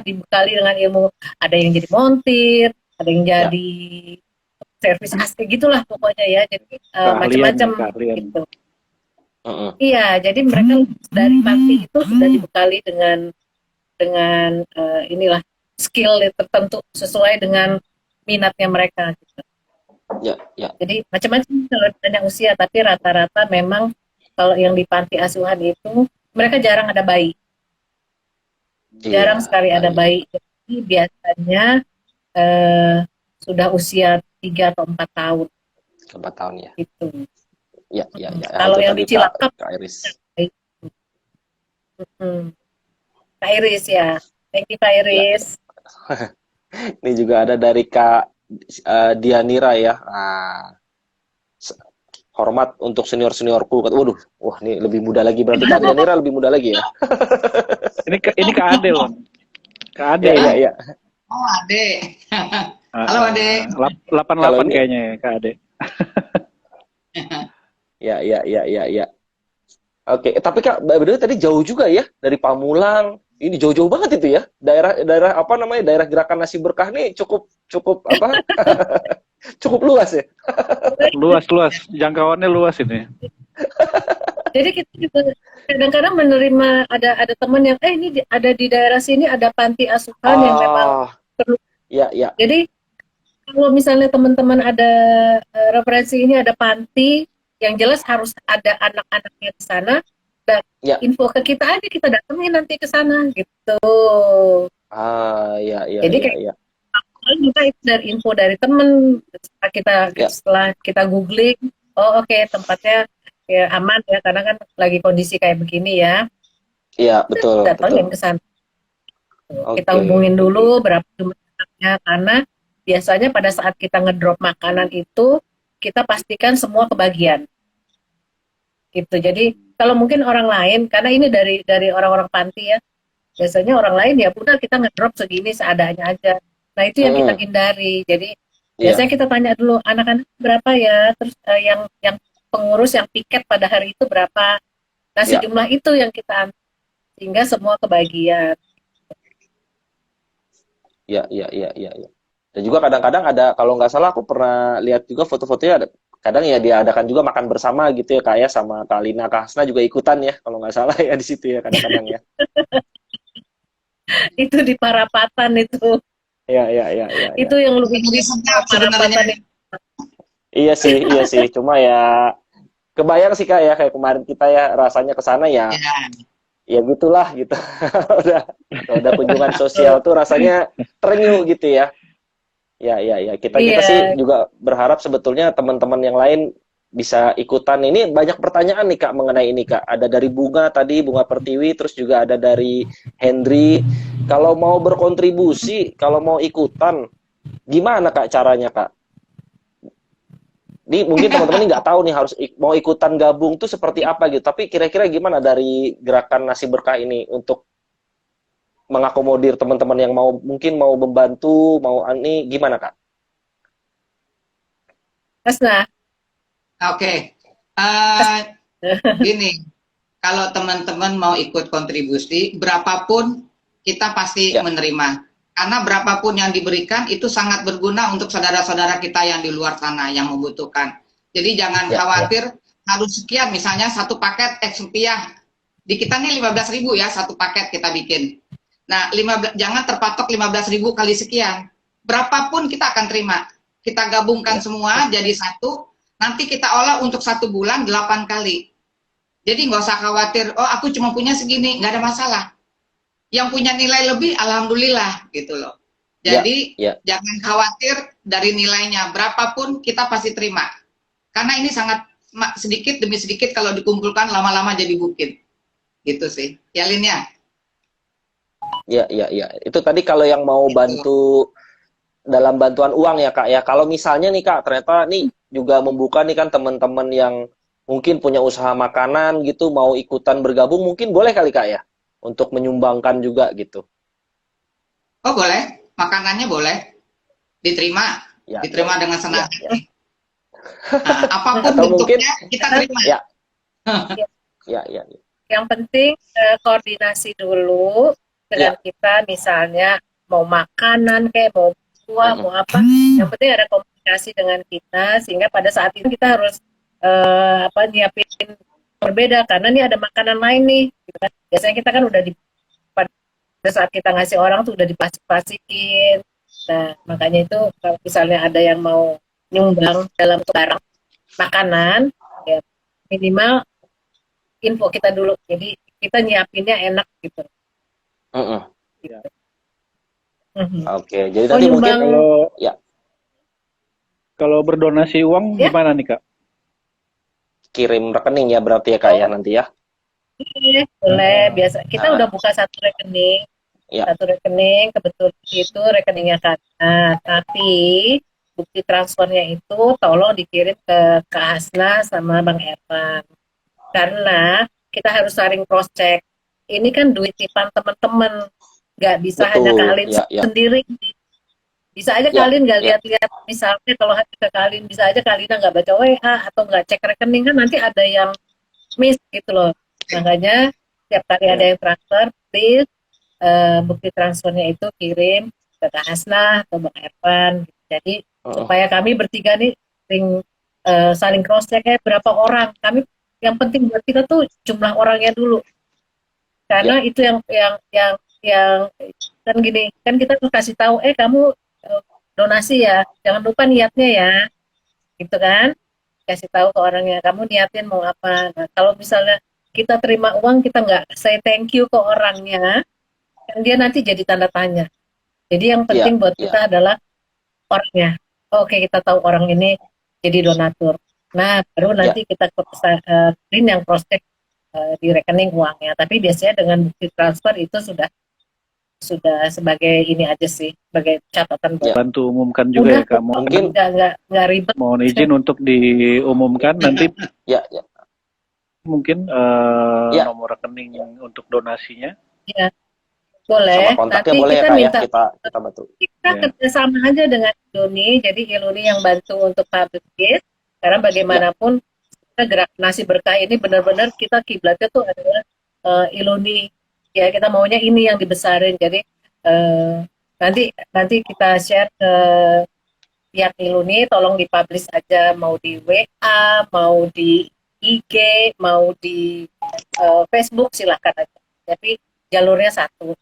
dibekali dengan ilmu, ada yang jadi montir, ada yang jadi servis asli gitulah pokoknya ya, jadi macam-macam gitu. Iya, jadi mereka dari panti itu sudah dibekali dengan inilah skill tertentu sesuai dengan minatnya mereka gitu. Ya. Jadi macam-macam kalau ditanya usia, tapi rata-rata memang kalau yang di panti asuhan itu mereka jarang ada bayi. Jarang sekali ada bayi. Jadi biasanya sudah usia 3 atau 4 tahun. 4 tahun ya. Gitu. Ya. Kalau yang di Cilacap, Kak Iris. Kak Iris ya. Thank you Kak Iris. Ya. Ini juga ada dari Kak Dianira ya. Hormat untuk senior-seniorku. Waduh, wah ini lebih muda lagi berarti Kak Dianira lebih muda lagi ya. Ini Kak Ade loh. Kak Ade ya. Oh, Ade. Halo Ade. 88 kayaknya ya Kak Ade. Ya. Oke, tapi Kak, benar tadi jauh juga ya dari Pamulang. Ini jauh-jauh banget itu ya. Daerah apa namanya? Daerah Gerakan Nasi Berkah nih cukup apa? Cukup luas ya. Luas. Jangkauannya luas ini. Jadi kita juga kadang-kadang menerima ada teman yang ini ada di daerah sini ada panti asuhan yang memang perlu. Ya. Jadi kalau misalnya teman-teman ada referensi ini ada panti, yang jelas harus ada anak-anaknya di sana. Dan info ke kita aja, kita datangin nanti ke sana gitu. Jadi kayak juga itu dari info dari temen, setelah kita googling, oke, tempatnya ya aman ya karena kan lagi kondisi kayak begini ya. Iya betul. Datangin ke sana. Kita hubungin dulu berapa jumlahnya, karena biasanya pada saat kita ngedrop makanan itu kita pastikan semua kebagian. Gitu. Jadi kalau mungkin orang lain, karena ini dari orang-orang panti ya, biasanya orang lain ya udah kita ngedrop segini seadanya aja. Nah itu yang kita hindari. Jadi biasanya kita tanya dulu anak-anak berapa ya, terus yang pengurus yang piket pada hari itu berapa. Nah sejumlah itu yang kita ambil sehingga semua kebagian. Ya. Dan juga kadang-kadang ada, kalau nggak salah aku pernah lihat juga foto-fotonya ada. Kadang ya diadakan juga makan bersama gitu ya Kak ya, sama Kak Lina, Kak Hasna juga ikutan ya kalau nggak salah ya di situ ya kadang-kadang ya. Itu di Parapatan itu. Ya. Itu yang lebih Parapatan. Iya sih. Cuma ya kebayang sih Kak ya, kayak kemarin kita ya rasanya ke sana ya. Ya gitulah gitu. udah kunjungan sosial tuh rasanya terenyuh gitu ya. Ya. Kita sih juga berharap sebetulnya teman-teman yang lain bisa ikutan. Ini banyak pertanyaan nih Kak mengenai ini Kak. Ada dari Bunga tadi, Bunga Pertiwi, terus juga ada dari Hendri. Kalau mau berkontribusi, kalau mau ikutan, gimana Kak caranya Kak? Ini mungkin teman-teman ini nggak tahu nih harus mau ikutan gabung tuh seperti apa gitu. Tapi kira-kira gimana dari gerakan Nasi Berkah ini untuk mengakomodir teman-teman yang mungkin mau membantu, mau ini gimana Kak? Hasna. Oke. Gini, kalau teman-teman mau ikut kontribusi, berapapun kita pasti menerima. Karena berapapun yang diberikan itu sangat berguna untuk saudara-saudara kita yang di luar sana yang membutuhkan. Jadi jangan khawatir harus sekian, misalnya satu paket rupiah. Di kita nih 15.000 ya satu paket kita bikin. Nah, jangan terpatok 15.000 kali sekian. Berapapun kita akan terima. Kita gabungkan semua jadi satu, nanti kita olah untuk 1 bulan 8 kali. Jadi nggak usah khawatir, oh aku cuma punya segini, nggak ada masalah. Yang punya nilai lebih, alhamdulillah gitu loh. Jadi jangan khawatir dari nilainya, berapapun kita pasti terima. Karena ini sangat sedikit demi sedikit kalau dikumpulkan lama-lama jadi bukit. Gitu sih. Ya Lin ya? Ya. Itu tadi kalau yang mau bantu dalam bantuan uang ya Kak ya. Kalau misalnya nih Kak, ternyata nih juga membuka nih kan teman-teman yang mungkin punya usaha makanan gitu, mau ikutan bergabung, mungkin boleh kali Kak ya? Untuk menyumbangkan juga gitu. Oh boleh, makanannya boleh. Diterima. Diterima dengan senang hati. Nah, apapun atau bentuknya mungkin, kita terima. Ya. Yang penting koordinasi dulu dengan kita, misalnya mau makanan kayak mau buah, mau apa. Yang penting ada komunikasi dengan kita sehingga pada saat itu kita harus nyiapin berbeda karena nih ada makanan lain nih. Gitu kan. Biasanya kita kan udah pada saat kita ngasih orang tuh udah diplastik-plastikin. Nah, makanya itu kalau misalnya ada yang mau nyumbang dalam barang makanan, ya minimal info kita dulu. Jadi kita nyiapinnya enak gitu. Gitu. Oke, jadi tadi mungkin kalau berdonasi uang gimana nih Kak? Kirim rekening ya berarti ya Kak ya nanti ya? Boleh, biasa. Kita udah buka satu rekening. Satu rekening, kebetulan itu rekeningnya Hasna. Tapi bukti transfernya itu tolong dikirim ke Kak Hasna sama Bang Ervan. Karena kita harus saling cross check. Ini kan duit tipan teman-teman, nggak bisa hanya kalian sendiri. Bisa aja kalian nggak lihat-lihat, misalnya kalau ke kalian bisa aja kalian nggak baca WA atau nggak cek rekening, kan nanti ada yang miss gitu loh. Makanya setiap kali ada yang transfer, please bukti transfernya itu kirim ke Kak Hasna atau Bang Ervan. Jadi supaya kami bertiga nih saling cross check berapa orang. Kami yang penting buat kita tuh jumlah orangnya dulu. Karena itu yang kan gini, kan kita kasih tahu kamu donasi ya, jangan lupa niatnya ya. Gitu kan? Kasih tahu ke orangnya, kamu niatin mau apa. Nah, kalau misalnya kita terima uang, kita nggak say thank you ke orangnya, kan dia nanti jadi tanda tanya. Jadi yang penting buat kita adalah orangnya. Oke, kita tahu orang ini jadi donatur. Nah, baru nanti kita print yang cross check di rekening uangnya. Tapi biasanya dengan bukti transfer itu sudah sebagai ini aja sih, sebagai catatan. Bantu umumkan juga ya Kak. Mungkin nggak ribet. Mohon izin untuk diumumkan nanti. Mungkin nomor rekening untuk donasinya. Ya, boleh. Sama kontaknya nanti boleh kita ya Kak minta, ya, kita bantu. Kita kerjasama aja dengan Iluni, jadi Iluni yang bantu untuk publish, karena bagaimanapun kita gerak Nasi Berkah ini benar-benar kita kiblatnya tuh adalah Iluni, ya kita maunya ini yang dibesarin. Jadi nanti kita share ke pihak Iluni, tolong dipublish aja, mau di WA, mau di IG, mau di Facebook, silahkan aja. Tapi jalurnya satu.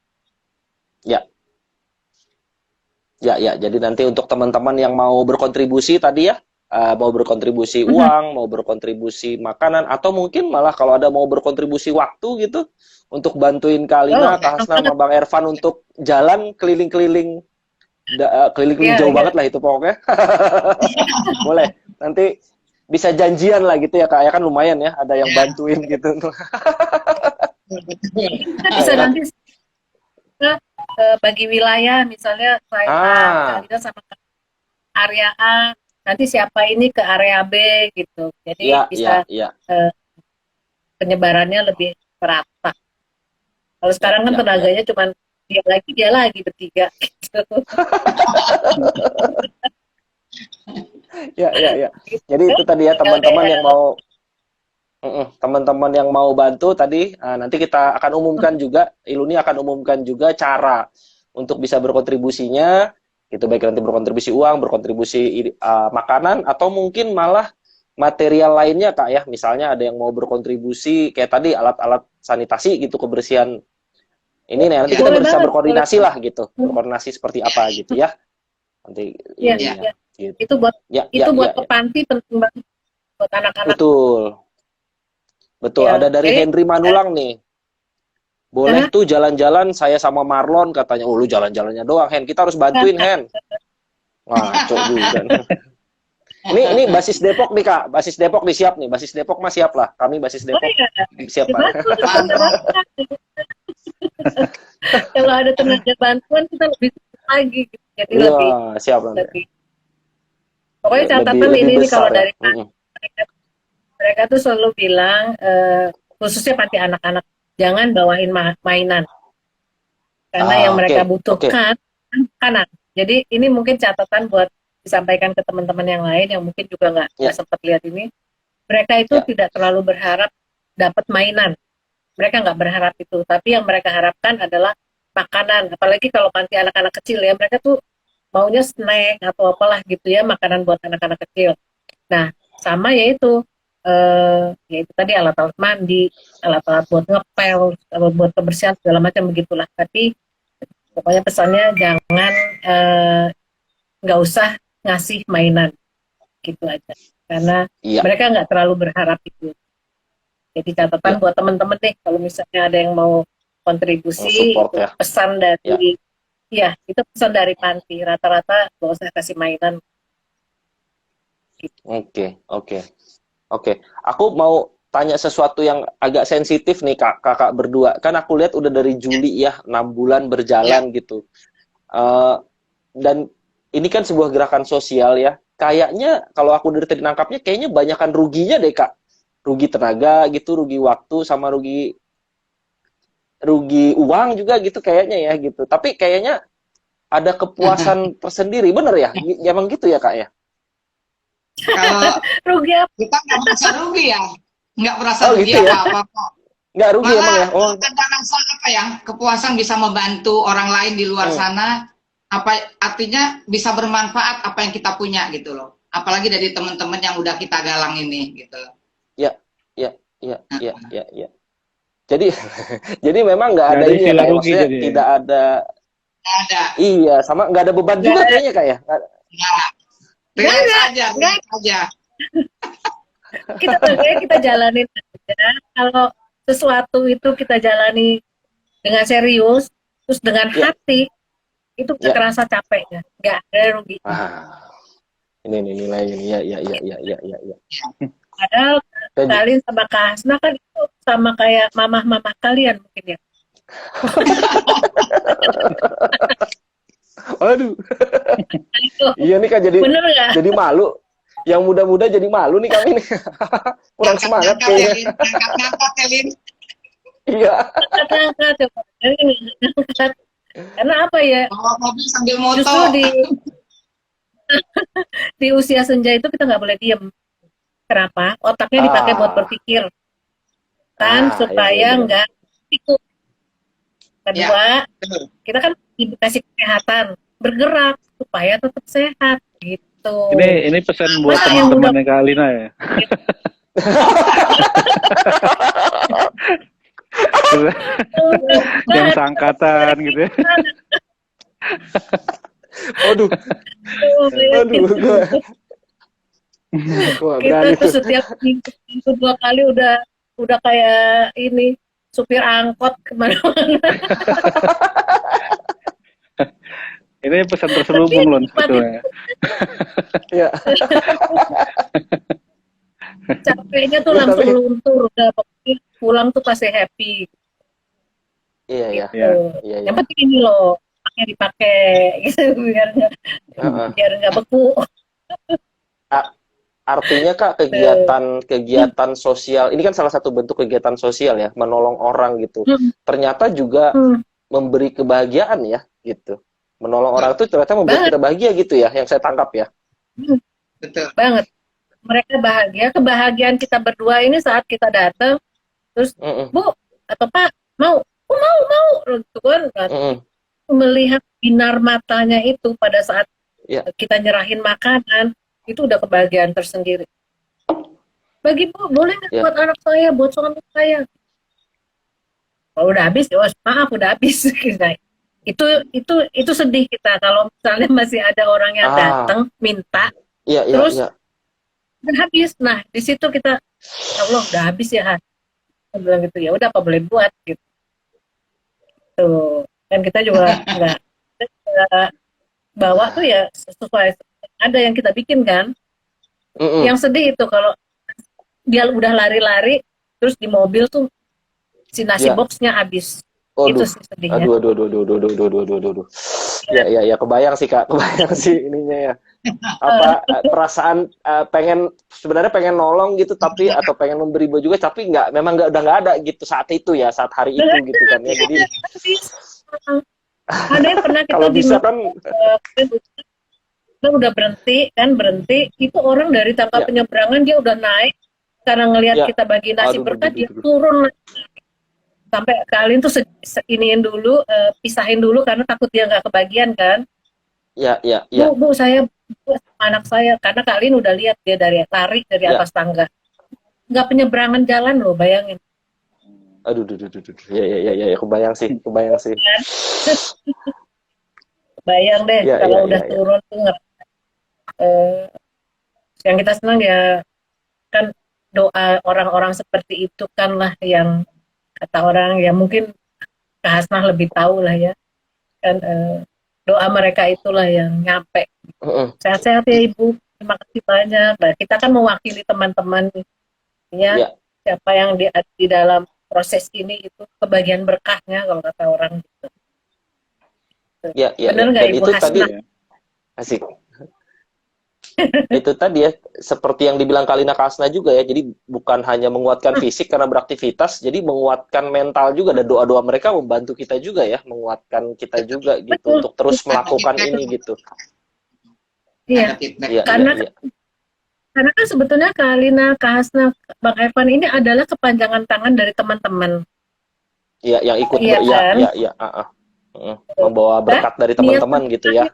Ya, jadi nanti untuk teman-teman yang mau berkontribusi tadi ya, mau berkontribusi uang, mau berkontribusi makanan, atau mungkin malah kalau ada mau berkontribusi waktu gitu, untuk bantuin Kalina, Kak Hasna, sama Bang Ervan untuk jalan keliling-keliling, keliling-keliling jauh banget lah itu pokoknya. Boleh, nanti bisa janjian lah gitu ya Kak, ya kan lumayan ya, ada yang Ya. bantuin gitu. Kita bisa nanti kita, bagi wilayah, misalnya saya Ah, Kalina sama area A, nanti siapa ini ke area B gitu. Jadi iya, iya, bisa iya, penyebarannya lebih merata. Kalau sekarang kan iya, iya. tenaganya cuma dia lagi bertiga gitu. Ya, ya, ya. Jadi itu tadi ya teman-teman yang mau teman-teman yang mau bantu tadi, nanti kita akan umumkan juga, Iluni akan umumkan juga cara untuk bisa berkontribusinya, gitu, baik nanti berkontribusi uang, berkontribusi makanan, atau mungkin malah material lainnya Kak ya, misalnya ada yang mau berkontribusi kayak tadi alat-alat sanitasi gitu, kebersihan ini, nah, nanti kita Boleh bisa banget, berkoordinasi boleh. lah gitu, berkoordinasi seperti apa gitu ya, nanti Iya, ininya, iya. gitu. Itu buat Ya, itu ya, buat ya, ya. panti penting banget buat anak-anak. Betul. Betul, Ya. ada dari Jadi Henry Manulang nih. Boleh tuh jalan-jalan saya sama Marlon katanya. Oh, lu jalan-jalannya doang, Hen. Kita harus bantuin, Hen. Ngaco juga. Ini basis Depok nih, Kak. Basis Depok nih siap nih. Basis Depok mah siap lah. Kami basis oh Depok iya, siap, Pak. dibantu kalau ada tenaga bantuan kita lebih cepat lagi gitu. Jadi Iya, lebih siap nanti. lebih. Pokoknya catatan Lebih ini nih kalau besar ya. dari mereka tuh selalu bilang khususnya panti anak-anak jangan bawain mainan karena yang mereka Oke. butuhkan makanan. Jadi ini mungkin catatan buat disampaikan ke teman-teman yang lain yang mungkin juga nggak Ya. sempat lihat ini. Mereka itu Ya. tidak terlalu berharap dapat mainan. Mereka nggak berharap itu, tapi yang mereka harapkan adalah makanan. Apalagi kalau panti anak-anak kecil ya, mereka tuh maunya snack atau apalah gitu ya, makanan buat anak-anak kecil. Nah, sama yaitu tadi alat-alat mandi, alat-alat buat ngepel, buat kebersihan segala macam begitulah. Tapi pokoknya pesannya jangan nggak usah ngasih mainan gitu aja, karena Iya. mereka nggak terlalu berharap itu. Jadi catatan Ya. buat teman-teman nih, kalau misalnya ada yang mau kontribusi, Support, itu ya. pesan dari itu pesan dari panti, rata-rata nggak usah kasih mainan. Oke. Aku mau tanya sesuatu yang agak sensitif nih kakak berdua. Kan aku lihat udah dari Juli ya, 6 bulan berjalan gitu. Dan ini kan sebuah gerakan sosial ya. Kayaknya kalau aku dari tadi nangkapnya, kayaknya banyakan ruginya deh Kak. Rugi tenaga gitu, rugi waktu, sama rugi uang juga gitu kayaknya ya gitu. Tapi kayaknya ada kepuasan tersendiri, bener ya? Emang gitu ya Kak ya? Kalau Rugi apa? kita nggak merasa rugi ya, nggak merasa Oh, rugi gitu ya? apa-apa kok. Nggak rugi emang ya? Malah ada rasa apa ya, kepuasan bisa membantu orang lain di luar sana, artinya bisa bermanfaat apa yang kita punya gitu loh. Apalagi dari teman-teman yang udah kita galang ini gitu loh. Ya. Jadi memang nggak ada ini ya, istilah Kak, ya? rugi Maksudnya jadi ya? tidak ada. Nggak ada. Iya, sama nggak ada beban juga kayaknya Kak ya. Relax aja. Kita jalanin aja. Kalau sesuatu itu kita jalani dengan serius, terus dengan hati, itu nggak kerasa capeknya, nggak ada rugi. Ini nilainya ya. Padahal kalian sama Kak Hasna kan itu sama kayak mamah-mamah kalian mungkin ya. Aduh. Iya nih Kak, Bener nggak? jadi malu. Yang muda-muda jadi malu nih kami nih. Kurang semangat kayaknya. Ngangkat ya, Lin. Iya. Angkat. Karena apa ya? Bawa mobil sambil moto. Justru di usia senja itu kita nggak boleh diem. Kenapa? Otaknya dipakai buat berpikir, kan supaya nggak ikut. Kedua, kita kan dikasih kesehatan, bergerak supaya tetap sehat gitu. Ini pesan buat teman-temannya Kak Alina ya. Yang sangkatan gitu ya. Aduh. Kita tuh setiap minggu 2 kali udah kayak ini supir angkot kemana-mana. Ini pesan terselubung loh sebetulnya. Ya. HP-nya tuh Ya, langsung tapi luntur, udah pokoknya pulang tuh pasti happy iya ya, gitu. Ya. iya ya. Yang penting ini loh, pakai dipakai gitu Heeh. biar nggak beku. A- Artinya Kak, Tuh. kegiatan sosial ini kan salah satu bentuk kegiatan sosial ya, menolong orang gitu. Hmm, Ternyata juga hmm, memberi kebahagiaan ya, gitu. Menolong orang itu ternyata membuat banget, kita bahagia gitu ya, yang saya tangkap ya. hmm, Betul. banget. Mereka bahagia, kebahagiaan kita berdua ini saat kita datang, terus Mm-mm, Bu atau Pak mau, oh, mau, gitu kan. Nah, mm-mm. melihat binar matanya itu pada saat Ya, kita nyerahin makanan, itu udah kebahagiaan tersendiri. Bagi Bu, boleh nggak ya. buat anak saya, buat suami saya? Kalau udah habis, ya maaf udah habis. Nah, itu sedih kita kalau misalnya masih ada orang yang Ah, datang minta, iya, iya, terus iya. udah habis. Nah, di situ kita, ya Allah udah habis ya, Han. Saya bilang gitu, ya udah apa boleh buat gitu. Dan kita juga nggak bawa tuh ya sesuai ada yang kita bikin kan. Mm-mm. Yang sedih itu kalau dia udah lari-lari, terus di mobil tuh si nasi Ya, boxnya habis. Itu aduh, sih sedihnya. aduh, aduh, aduh, aduh, aduh, aduh, aduh, aduh, aduh, aduh. Ya, ya, ya, kebayang sih Kak, kebayang sih ininya ya. Apa perasaan pengen sebenarnya pengen nolong gitu tapi atau pengen memberi juga tapi nggak memang nggak udah nggak ada gitu saat itu ya saat hari itu gitu kan ya jadi Habis. Ada yang pernah kita kalau di bisa kan kita udah berhenti itu orang dari tangga ya penyeberangan dia udah naik karena ngelihat ya kita bagi nasi aduh duh, berkat duh, duh, dia duh, duh. turun sampai kalian tuh iniin dulu pisahin dulu karena takut dia nggak kebagian kan. Ya ya ya Bu saya sama anak saya karena kalian udah lihat dia dari lari dari ya atas tangga nggak penyeberangan jalan loh bayangin aduh duh, duh, duh, duh, duh. Ya, ya ya ya ya kebayang sih kan. Bayang deh ya kalau ya udah ya ya turun tuh eh, yang kita senang ya kan doa orang-orang seperti itu kan lah yang kata orang ya mungkin Kak Hasnah lebih tahu lah ya kan doa mereka itulah yang nyampe. Mm-mm. Sehat-sehat ya Ibu, terima kasih banyak. Nah, kita kan mewakili teman-teman ya Ya siapa yang di dalam proses ini itu kebagian berkahnya kalau kata orang gitu. ya ya Benar ya nggak dan Ibu itu tadi Hasnah? Ya. asik itu tadi ya seperti yang dibilang Kalina Kasna juga ya jadi bukan hanya menguatkan fisik karena beraktivitas jadi menguatkan mental juga dan doa-doa mereka membantu kita juga ya menguatkan kita Betul. juga gitu Betul. untuk terus Ada melakukan feedback. ini gitu Iya, Ada feedback. iya iya karena iya karena kan sebetulnya Kak Alina, Kak Hasna, Bang Evan ini adalah kepanjangan tangan dari teman-teman. iya yang ikut Iya ya kan? ya ya membawa Dan berkat dari niat teman-teman gitu ya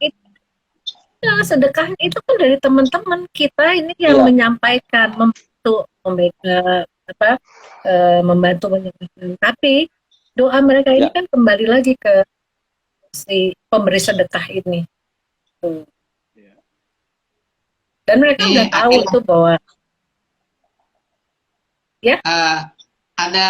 sedekahnya itu kan dari teman-teman kita ini yang iya menyampaikan, membantu, apa, membantu menyampaikan. Tapi doa mereka ini ya kan kembali lagi ke si pemberi sedekah ini. Tuh. Ya. Dan mereka udah Ini tahu Akila, itu bahwa ya ada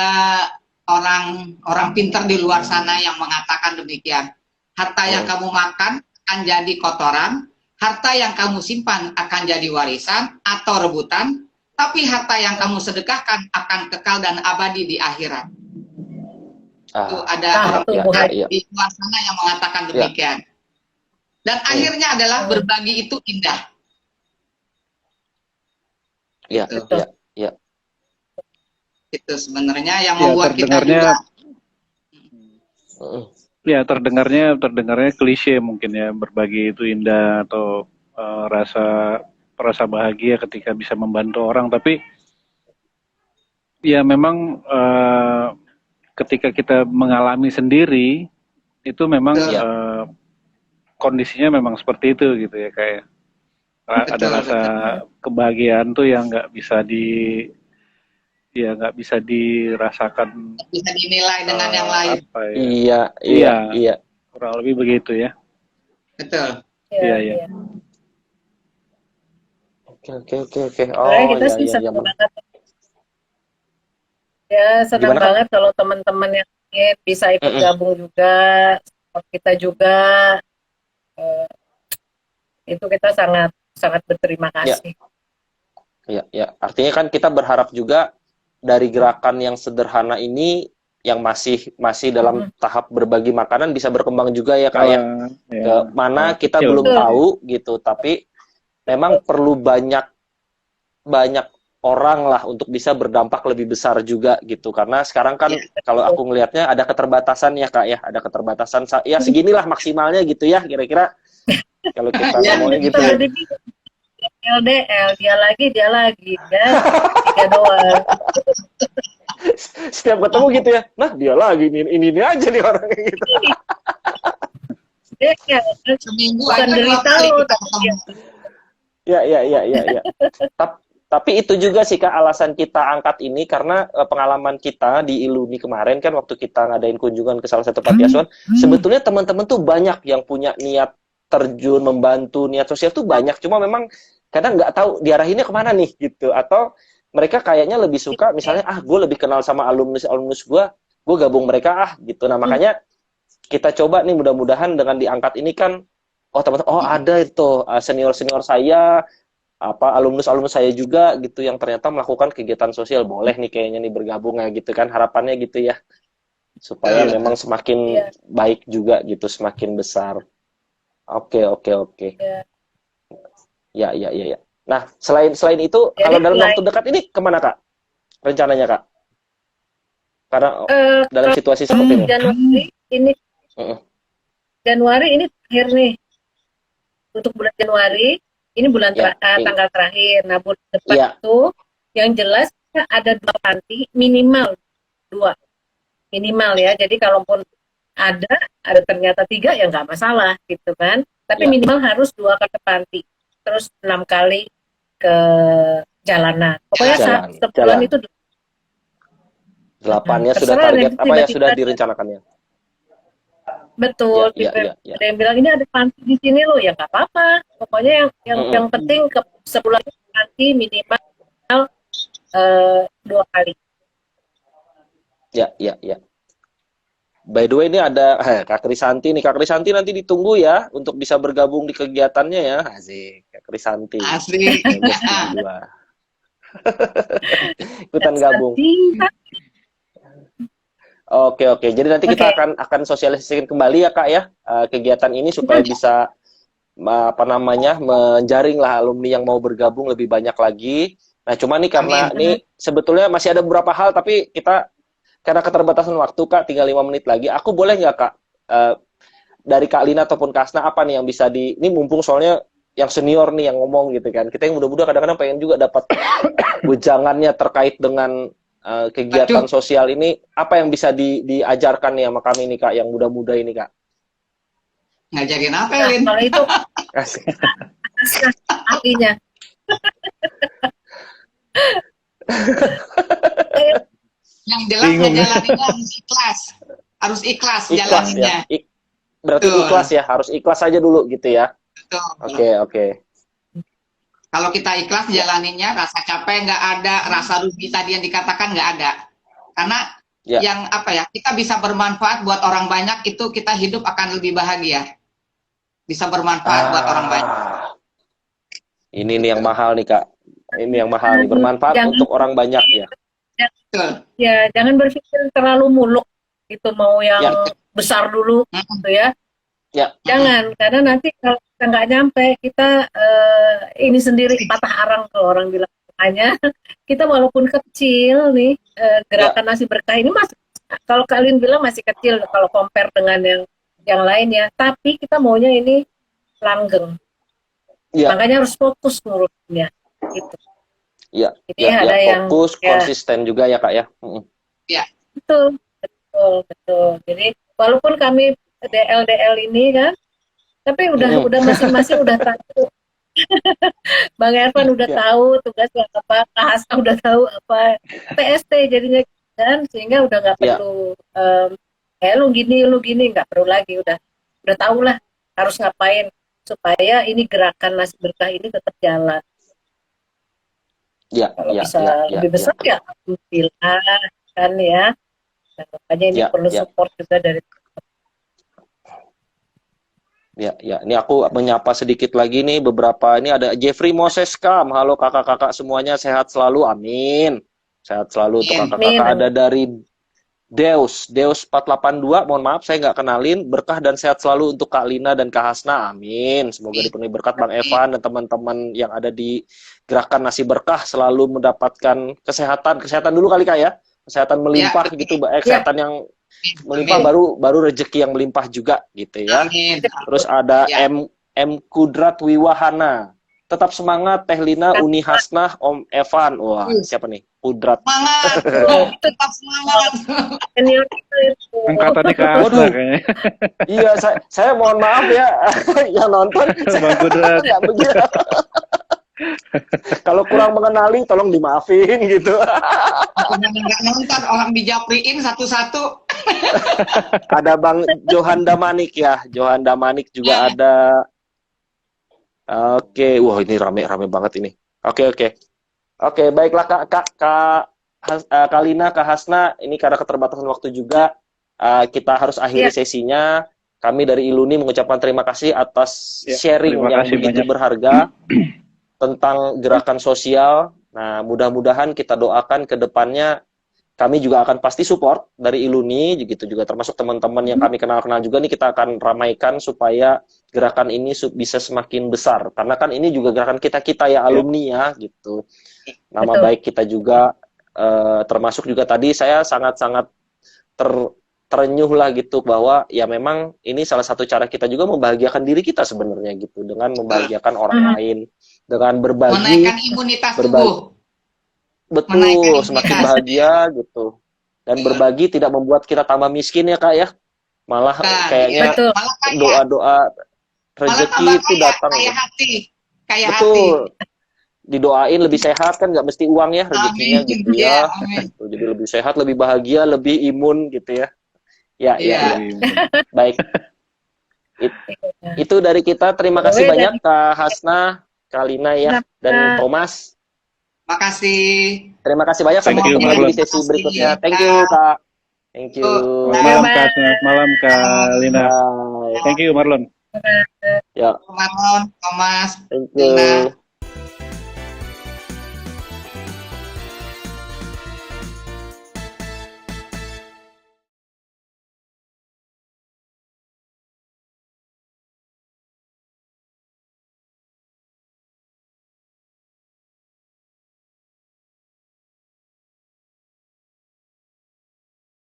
orang orang pintar di luar sana yang mengatakan demikian. Harta yang kamu makan akan jadi kotoran, harta yang kamu simpan akan jadi warisan atau rebutan, tapi harta yang kamu sedekahkan akan kekal dan abadi di akhirat. Itu ada orang tuh ya pintar ya di luar sana yang mengatakan ya demikian. Dan akhirnya adalah berbagi itu indah. ya Itu, ya ya itu sebenarnya yang Ya, membuat kita terdengarnya juga ya terdengarnya klise mungkin ya berbagi itu indah atau rasa rasa bahagia ketika bisa membantu orang tapi ya memang ketika kita mengalami sendiri itu memang betul, ya kondisinya memang seperti itu gitu ya kayak ada betul, rasa betul. kebahagiaan tuh yang nggak bisa dirasakan Bisa dinilai dengan yang lain. apa ya iya iya iya iya kurang lebih begitu ya Betul. iya ya, iya ya. oke oke oke oke Sebenarnya oh kita ya sih ya ya senang banget. Ya, senang gimana kak banget kalau teman-teman yang ingin bisa ikut Mm-mm. gabung juga, support kita juga. Eh, itu kita sangat sangat berterima Ya kasih. Ya. Artinya kan kita berharap juga dari gerakan yang sederhana ini yang masih dalam tahap berbagi makanan bisa berkembang juga ya Kak ya. Ke mana kita kecil. belum Betul. tahu gitu, tapi memang perlu banyak orang lah untuk bisa berdampak lebih besar juga gitu. Karena sekarang kan kalau aku ngelihatnya ada keterbatasan ya Kak ya, ada keterbatasan ya seginilah maksimalnya gitu ya kira-kira kalau kita ngomongnya gitu ya. LDL, dia lagi ya, tiga doang. Setiap ketemu gitu ya, nah dia lagi ini aja nih orangnya gitu. Ya, Seminggu bukan aja 2 derita kali lo, kita tapi ketemu. Ya. Tapi itu juga sih Kak alasan kita angkat ini karena pengalaman kita di Iluni kemarin kan waktu kita ngadain kunjungan ke salah satu panti asuhan, sebetulnya teman-teman tuh banyak yang punya niat terjun membantu, niat sosial tuh banyak, cuma memang kadang nggak tahu diarahinnya kemana nih gitu, atau mereka kayaknya lebih suka misalnya gue lebih kenal sama alumnus gue gabung mereka gitu. Nah makanya kita coba nih mudah-mudahan dengan diangkat ini kan teman-teman ada itu senior saya alumnus saya juga gitu yang ternyata melakukan kegiatan sosial, boleh nih kayaknya nih bergabung ya gitu kan, harapannya gitu ya supaya memang semakin baik juga gitu, semakin besar. Oke. Ya. Nah, selain itu, jadi kalau dalam waktu dekat ini kemana Kak? Rencananya Kak? Karena dalam situasi seperti ini. Januari ini terakhir nih. Untuk bulan Januari, ini bulan tanggal terakhir. Nah, bulan depan itu yang jelas ada 2 panti, minimal 2. Minimal ya. Jadi kalaupun ada ternyata 3 ya nggak masalah gitu kan. Tapi minimal harus 2 kali ke panti. Terus 6 kali ke jalanan. Pokoknya sebulan itu 8 ya sudah target apa ya sudah direncanakannya. Betul. Ada yang bilang ini ada panti di sini loh, ya nggak apa-apa. Pokoknya yang penting ke sebulan panti minimal 2 kali. Ya. By the way ini ada Kak Krisanti nih. Kak Krisanti nanti ditunggu ya untuk bisa bergabung di kegiatannya ya. Asik, Kak Krisanti. Asik. Ikutan gabung. Oke. Jadi nanti kita akan sosialisasikan kembali ya Kak ya kegiatan ini supaya bisa menjaring lah alumni yang mau bergabung lebih banyak lagi. Nah, cuma nih karena ini sebetulnya masih ada beberapa hal tapi kita karena keterbatasan waktu Kak, tinggal 5 menit lagi. Aku boleh nggak Kak, dari Kak Lina ataupun Kak Asna, apa nih yang bisa ini mumpung soalnya yang senior nih yang ngomong gitu kan. Kita yang muda-muda kadang-kadang pengen juga dapat wejangannya terkait dengan kegiatan sosial ini. Apa yang bisa diajarkan nih sama kami nih Kak, yang muda-muda ini Kak? Ngajarin apa ya, Lin? Kalau itu artinya. Yang jelas ngejalaninnya harus ikhlas. Harus ikhlas jalaninnya. Ya. Berarti ikhlas ya, harus ikhlas aja dulu gitu ya. Betul. Oke. Kalau kita ikhlas jalaninnya, rasa capek nggak ada, rasa rugi tadi yang dikatakan nggak ada. Karena yang kita bisa bermanfaat buat orang banyak, itu kita hidup akan lebih bahagia. Bisa bermanfaat buat orang banyak. Ini nih yang mahal nih Kak. Ini yang mahal nih, bermanfaat untuk orang banyak ya. Betul. Ya, jangan berpikir terlalu muluk itu mau yang besar dulu gitu ya. Jangan, karena nanti kalau kita nggak nyampe, kita ini sendiri patah arang kalau orang bilang. Makanya kita walaupun kecil nih, gerakan nasi berkah ini masih, kalau kalian bilang masih kecil kalau compare dengan yang lain ya, tapi kita maunya ini langgeng. Makanya harus fokus ngurusnya gitu. Jadi ada yang fokus, konsisten juga ya Kak ya. Iya. Betul. Jadi walaupun kami DL ini kan, tapi udah masing-masing udah tahu. Bang Ervan udah tahu tugasnya apa, Kak Hasna udah tahu apa, PST jadinya kan, sehingga udah nggak perlu lu gini nggak perlu lagi, udah tahu lah harus ngapain supaya ini gerakan nasi berkah ini tetap jalan. Kalau bisa lebih besar ya alhamdulillah kan ya. Nah, makanya ini perlu support juga dari Ya, ini aku menyapa sedikit lagi nih beberapa. Ini ada Jeffrey Moses Kam. Halo kakak-kakak semuanya, sehat selalu. Amin. Sehat selalu untuk Amin. kakak-kakak. Amin. Ada dari Deus 482. Mohon maaf saya nggak kenalin. Berkah dan sehat selalu untuk Kak Lina dan Kak Hasna. Amin. Semoga dipenuhi berkat Bang Evan dan teman-teman yang ada di Gerakan Nasi Berkah selalu mendapatkan kesehatan. Kesehatan dulu kali Kak ya. Kesehatan melimpah Ya, gitu, Ya. kesehatan yang melimpah, Amin. baru rezeki yang melimpah juga gitu ya. Amin. Terus ada Ya. M Kudrat Wiwahana. Tetap semangat Teh Lina, Uni Hasnah, Om Evan. Wah, siapa nih? Kudrat. Semangat. Oh, itu Tetap semangat. senior kita itu. Angkatannya ke Asna Waduh. kayaknya. Iya, saya mohon maaf ya yang nonton. Bang Kudrat. Nggak begitu. Kalau kurang mengenali, tolong dimaafin gitu. Nggak nonton, orang dijapriin satu-satu. Ada Bang Johan Damanik ya. Johan Damanik juga Ya. ada. Oke, wah ini rame banget ini. Oke, baiklah Kak Lina, Kak Hasna, ini karena keterbatasan waktu juga, kita harus akhiri sesinya. Kami dari Iluni mengucapkan terima kasih atas Ya, sharing terima yang kasih begitu banyak. berharga tentang gerakan sosial. Nah, mudah-mudahan kita doakan ke depannya kami juga akan pasti support dari Iluni, gitu juga termasuk teman-teman yang kami kenal-kenal juga nih kita akan ramaikan supaya gerakan ini bisa semakin besar. Karena kan ini juga gerakan kita ya alumni ya gitu. Nama Betul. baik kita juga termasuk juga tadi saya sangat-sangat terenyuh lah gitu bahwa ya memang ini salah satu cara kita juga membahagiakan diri kita sebenarnya gitu dengan membahagiakan orang lain dengan berbagi. Menaikkan imunitas tubuh. Betul, Menaikkan semakin imunitas. bahagia gitu. Dan berbagi tidak membuat kita tambah miskin ya Kak ya. Malah Nah, kayaknya Betul. Malah kaya. doa-doa Malah rezeki tambah itu kaya. datang. Kaya gitu. hati. Kaya hati. Betul. Didoain lebih sehat kan nggak mesti uang ya rezekinya Amin. gitu Ya, ya. amin. Tuh, jadi lebih sehat, lebih bahagia, lebih imun gitu ya. Ya. Iya. Baik. Itu dari kita. Terima kasih banyak Kak Hasna, Kak Lina ya, dan Thomas. Makasih. Terima kasih banyak. Sampai Thank you, ketemu lagi di Marlon. sesi berikutnya. Makasih. Thank you Kak. Thank you. Selamat malam Kak Asna. Malam Kak Lina. Bye. Thank you Marlon. Ya, Marlon, Thomas, thank Lina. you.